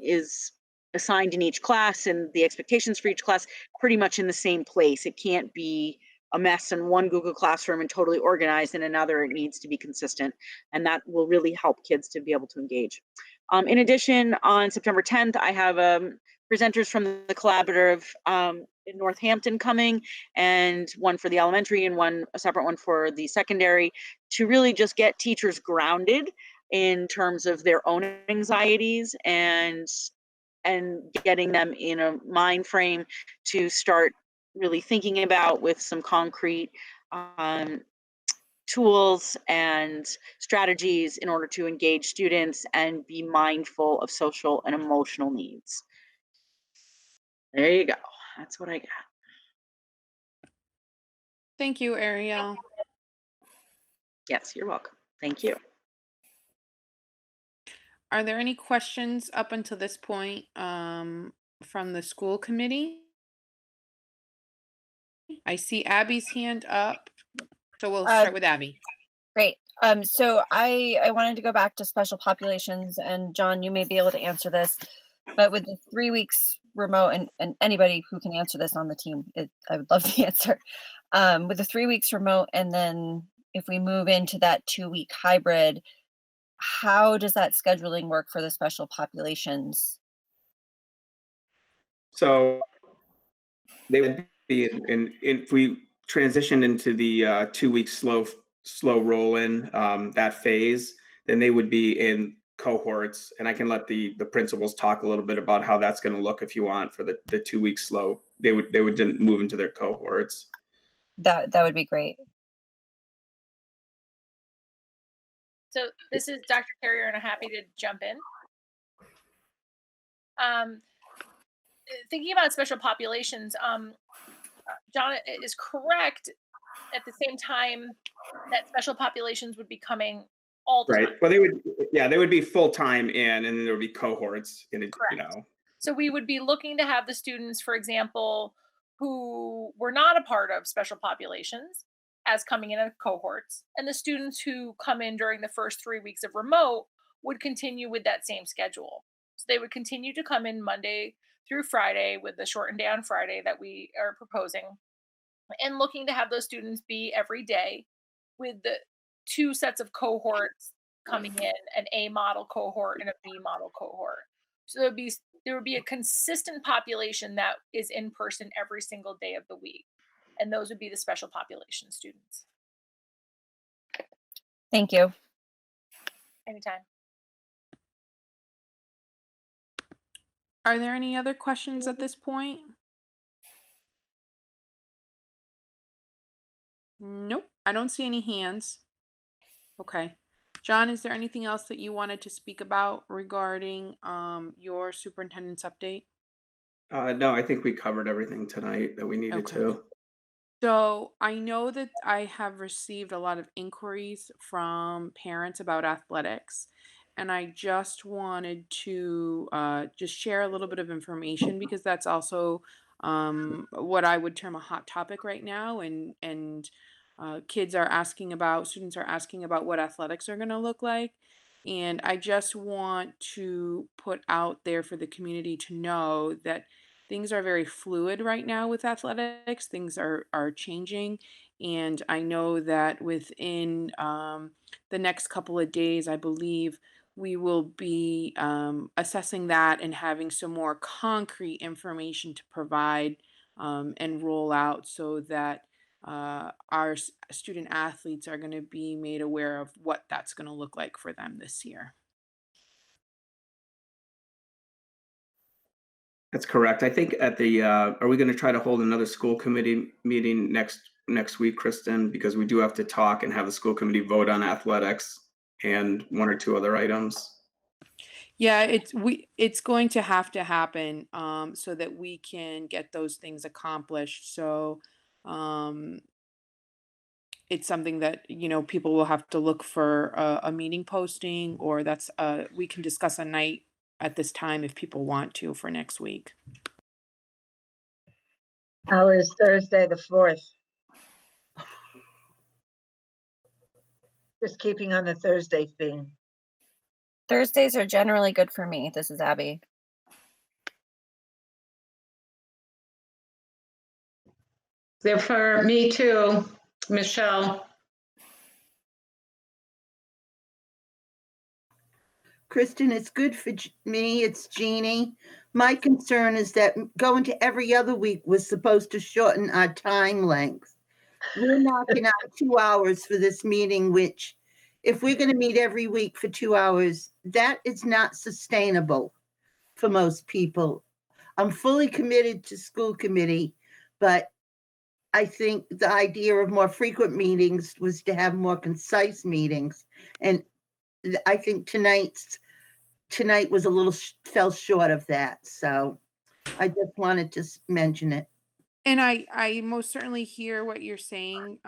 is assigned in each class and the expectations for each class pretty much in the same place. It can't be a mess in one Google Classroom and totally organized in another. It needs to be consistent, and that will really help kids to be able to engage. In addition, on September 10th, I have presenters from the collaborative in Northampton coming, and one for the elementary and a separate one for the secondary, to really just get teachers grounded in terms of their own anxieties and getting them in a mind frame to start really thinking about with some concrete tools and strategies in order to engage students and be mindful of social and emotional needs. There you go. That's what I got. Thank you, Ariel. Yes, you're welcome. Thank you. Are there any questions up until this point from the school committee? I see Abby's hand up, so we'll start with Abby. Great. So I wanted to go back to special populations, and John, you may be able to answer this, but with the 3 weeks remote, and anybody who can answer this on the team, I would love the answer. With the 3 weeks remote, and then if we move into that 2-week hybrid, how does that scheduling work for the special populations? So they would be if we transition into the 2-week slow roll in that phase, then they would be in cohorts, and I can let the principals talk a little bit about how that's going to look if you want for the 2-week slow. They would then move into their cohorts. That would be great. So this is Dr. Carrier, and I'm happy to jump in. Thinking about special populations, John is correct. At the same time, that special populations would be coming all the time. Right. Well, they would be full time in, and then there would be cohorts in it, you know. So we would be looking to have the students, for example, who were not a part of special populations as coming in as cohorts, and the students who come in during the first 3 weeks of remote would continue with that same schedule. So they would continue to come in Monday through Friday with the shortened day on Friday that we are proposing, and looking to have those students be every day with the 2 sets of cohorts coming in, an A model cohort and a B model cohort. So there would be a consistent population that is in person every single day of the week. And those would be the special population students. Thank you. Anytime. Are there any other questions at this point? Nope, I don't see any hands. Okay. John, is there anything else that you wanted to speak about regarding your superintendent's update? No, I think we covered everything tonight that we needed to. So I know that I have received a lot of inquiries from parents about athletics, and I just wanted to just share a little bit of information because that's also what I would term a hot topic right now, and students are asking about what athletics are going to look like. And I just want to put out there for the community to know that things are very fluid right now with athletics. Things are changing. And I know that within the next couple of days, I believe we will be assessing that and having some more concrete information to provide and roll out so that our student athletes are going to be made aware of what that's going to look like for them this year. That's correct. I think at the are we going to try to hold another school committee meeting next week, Kristen? Because we do have to talk and have the school committee vote on athletics and 1 or 2 other items. Yeah, it's going to have to happen so that we can get those things accomplished. So it's something that people will have to look for a meeting posting, or that's we can discuss a night at this time if people want to for next week. How is Thursday the 4th? Just keeping on the Thursday theme. Thursdays are generally good for me. This is Abby. They're for me too, Michelle. Kristen, it's good for me. It's Jeannie. My concern is that going to every other week was supposed to shorten our time length. We're knocking out 2 hours for this meeting, which if we're going to meet every week for 2 hours, that is not sustainable for most people. I'm fully committed to school committee, but I think the idea of more frequent meetings was to have more concise meetings. And I think tonight was a little fell short of that. So I just wanted to mention it. And I most certainly hear what you're saying,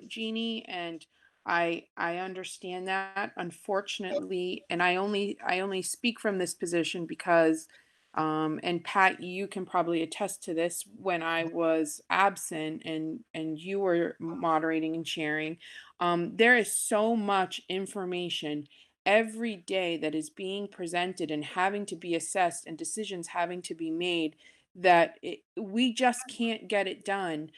Jeannie, and I understand that. Unfortunately, and I only speak from this position because, and Pat, you can probably attest to this. When I was absent and you were moderating and sharing, there is so much information every day that is being presented and having to be assessed and decisions having to be made that we just can't get it done.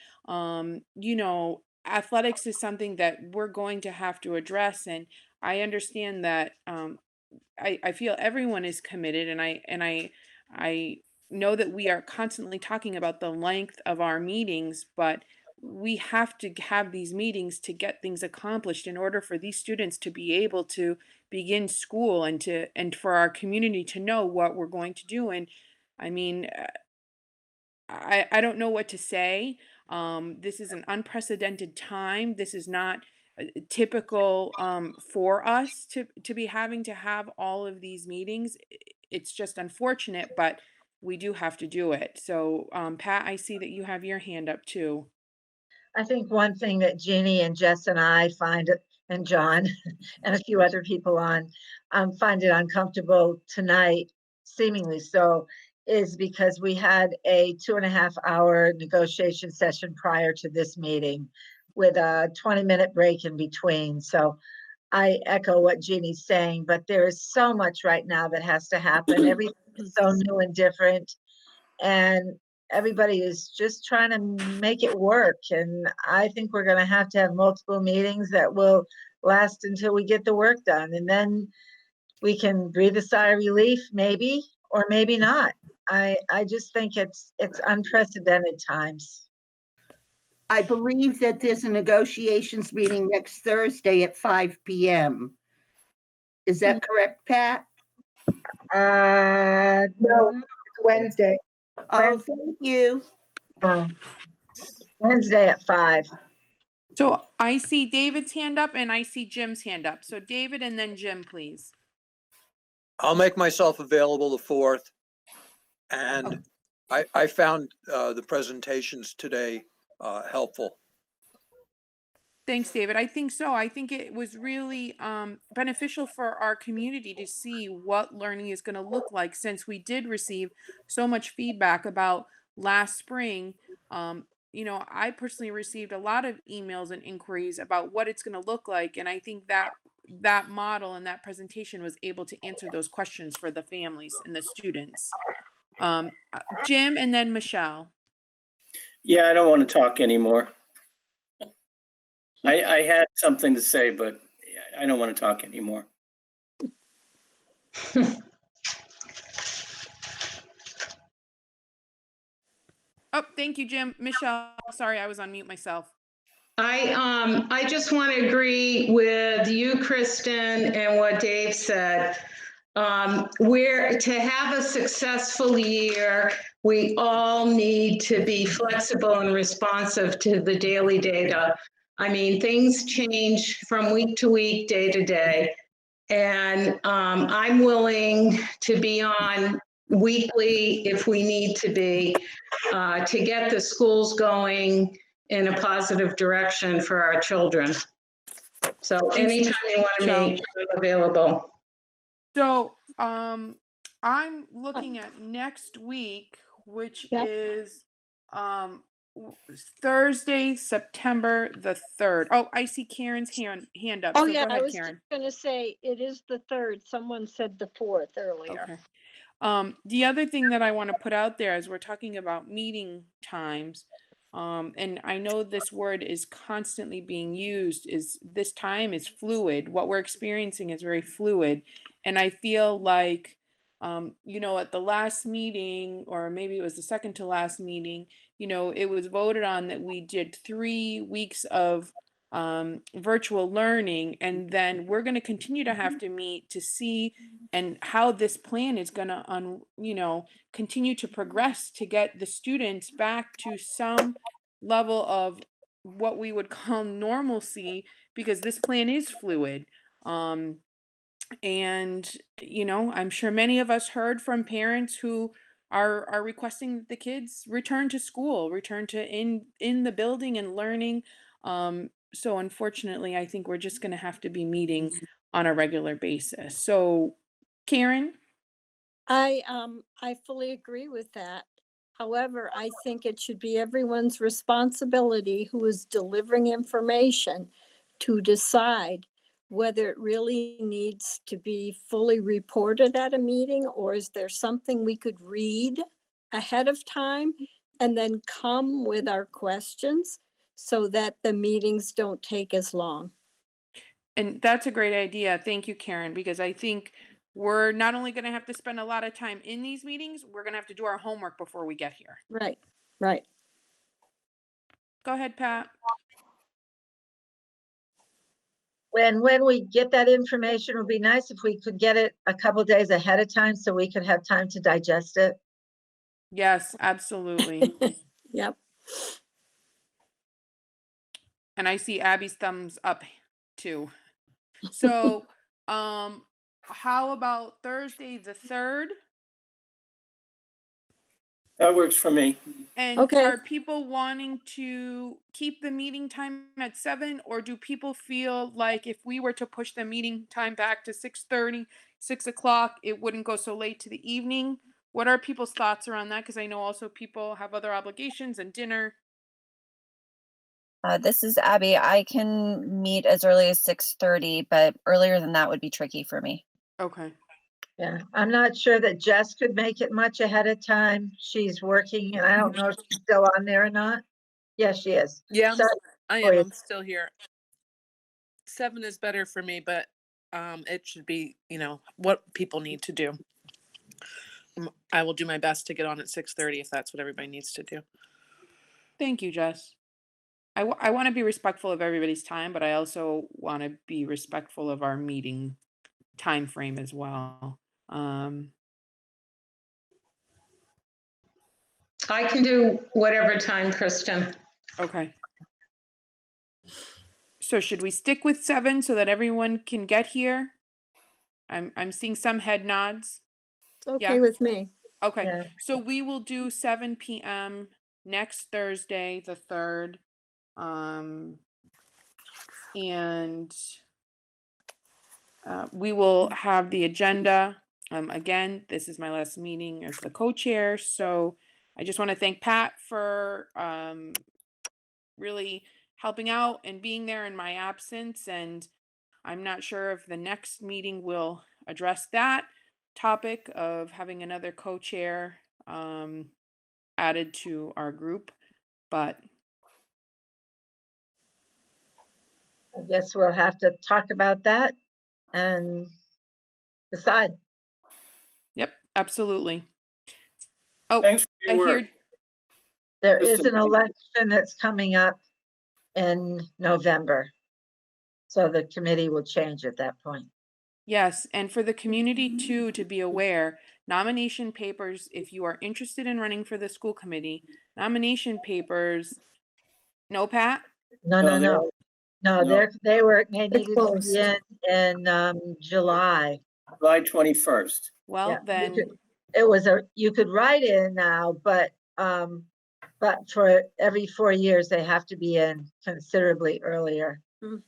Athletics is something that we're going to have to address, and I understand that. I feel everyone is committed, and I know that we are constantly talking about the length of our meetings, but we have to have these meetings to get things accomplished in order for these students to be able to begin school and for our community to know what we're going to do. And I mean, I don't know what to say. This is an unprecedented time. This is not typical for us to be having to have all of these meetings. It's just unfortunate, but we do have to do it. So, Pat, I see that you have your hand up too. I think one thing that Jeannie and Jess and I find, and John and a few other people on, find it uncomfortable tonight, seemingly so, is because we had a 2.5-hour negotiation session prior to this meeting with a 20-minute break in between. So I echo what Jeannie's saying, but there is so much right now that has to happen. Everything is so new and different. And everybody is just trying to make it work. And I think we're going to have multiple meetings that will last until we get the work done. And then we can breathe a sigh of relief, maybe, or maybe not. I just think it's unprecedented times. I believe that there's a negotiations meeting next Thursday at 5 p.m. Is that correct, Pat? No, it's Wednesday. Oh, thank you. Wednesday at 5. So I see David's hand up and I see Jim's hand up. So David and then Jim, please. I'll make myself available the 4th. And I found the presentations today helpful. Thanks, David. I think so. I think it was really beneficial for our community to see what learning is going to look like, since we did receive so much feedback about last spring. I personally received a lot of emails and inquiries about what it's going to look like. And I think that model and that presentation was able to answer those questions for the families and the students. Jim and then Michelle. Yeah, I don't want to talk anymore. I had something to say, but I don't want to talk anymore. Oh, thank you, Jim. Michelle, sorry, I was on mute myself. I just want to agree with you, Kristen, and what Dave said. We're to have a successful year, we all need to be flexible and responsive to the daily data. I mean, things change from week to week, day to day. And I'm willing to be on weekly if we need to be to get the schools going in a positive direction for our children. So anytime you want to meet, I'm available. So I'm looking at next week, which is Thursday, September the 3rd. Oh, I see Karen's hand up. Oh so yeah, go ahead, I was Karen. going to say it is the 3rd. Someone said the 4th earlier. Okay. The other thing that I want to put out there as we're talking about meeting times, and I know this word is constantly being used, is this time is fluid. What we're experiencing is very fluid. And I feel like, at the last meeting, or maybe it was the second to last meeting, it was voted on that we did 3 weeks of virtual learning, and then we're going to continue to have to meet to see and how this plan is going to continue to progress to get the students back to some level of what we would call normalcy, because this plan is fluid. And I'm sure many of us heard from parents who are requesting that the kids return to school, return to in the building and learning. So unfortunately, I think we're just going to have to be meeting on a regular basis. So, Karen? I fully agree with that. However, I think it should be everyone's responsibility who is delivering information to decide whether it really needs to be fully reported at a meeting, or is there something we could read ahead of time and then come with our questions so that the meetings don't take as long. And that's a great idea. Thank you, Karen, because I think we're not only going to have to spend a lot of time in these meetings, we're going to have to do our homework before we get here. Right, right. Go ahead, Pat. When we get that information, it would be nice if we could get it a couple days ahead of time so we could have time to digest it. Yes, absolutely. Yep. And I see Abby's thumbs up too. So, how about Thursday the 3rd? That works for me. And Okay. are people wanting to keep the meeting time at 7, or do people feel like if we were to push the meeting time back to 6:30, 6 o'clock, it wouldn't go so late to the evening? What are people's thoughts around that? Because I know also people have other obligations and dinner. This is Abby. I can meet as early as 6:30, but earlier than that would be tricky for me. Okay. Yeah, I'm not sure that Jess could make it much ahead of time. She's working and I don't know if she's still on there or not. Yes, she is. Yeah, Sorry, I for am. you. I'm still here. 7 is better for me, but it should be, what people need to do. I will do my best to get on at 6:30 if that's what everybody needs to do. Thank you, Jess. I want to be respectful of everybody's time, but I also want to be respectful of our meeting time frame as well. I can do whatever time, Kristen. Okay. So should we stick with 7 so that everyone can get here? I'm seeing some head nods. Okay with me. Okay. Yeah. So we will do 7 p.m. next Thursday, the 3rd. And we will have the agenda. Again, this is my last meeting as the co-chair, so I just want to thank Pat for really helping out and being there in my absence. And I'm not sure if the next meeting will address that topic of having another co-chair added to our group, but I guess we'll have to talk about that and decide. yep, absolutely. Oh, Thanks for I your hear work. There Just is a- an election that's coming up in November. So the committee will change at that point. yes, and for the community too, to be aware, nomination papers, if you are interested in running for the school committee, nomination papers, no, Pat? No, No, no. no. They needed to closed. be in July. July 21st. Well, Yeah, then, you could write in now, but for every 4 years, they have to be in considerably earlier.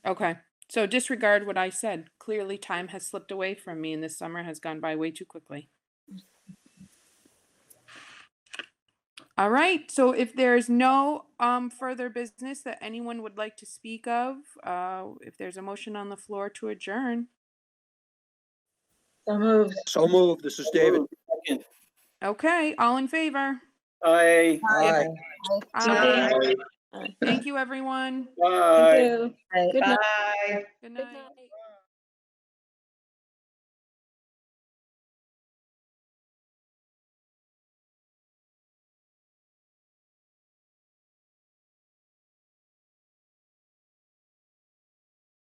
okay. So disregard what I said. Clearly, time has slipped away from me and this summer has gone by way too quickly. All right, so if there's no further business that anyone would like to speak of, if there's a motion on the floor to adjourn. So moved. So moved. This is David. Second. Okay, all in favor? Aye. Aye. Aye. Thank you, everyone. Bye. Thank you. Aye. Good night. Bye. Good night.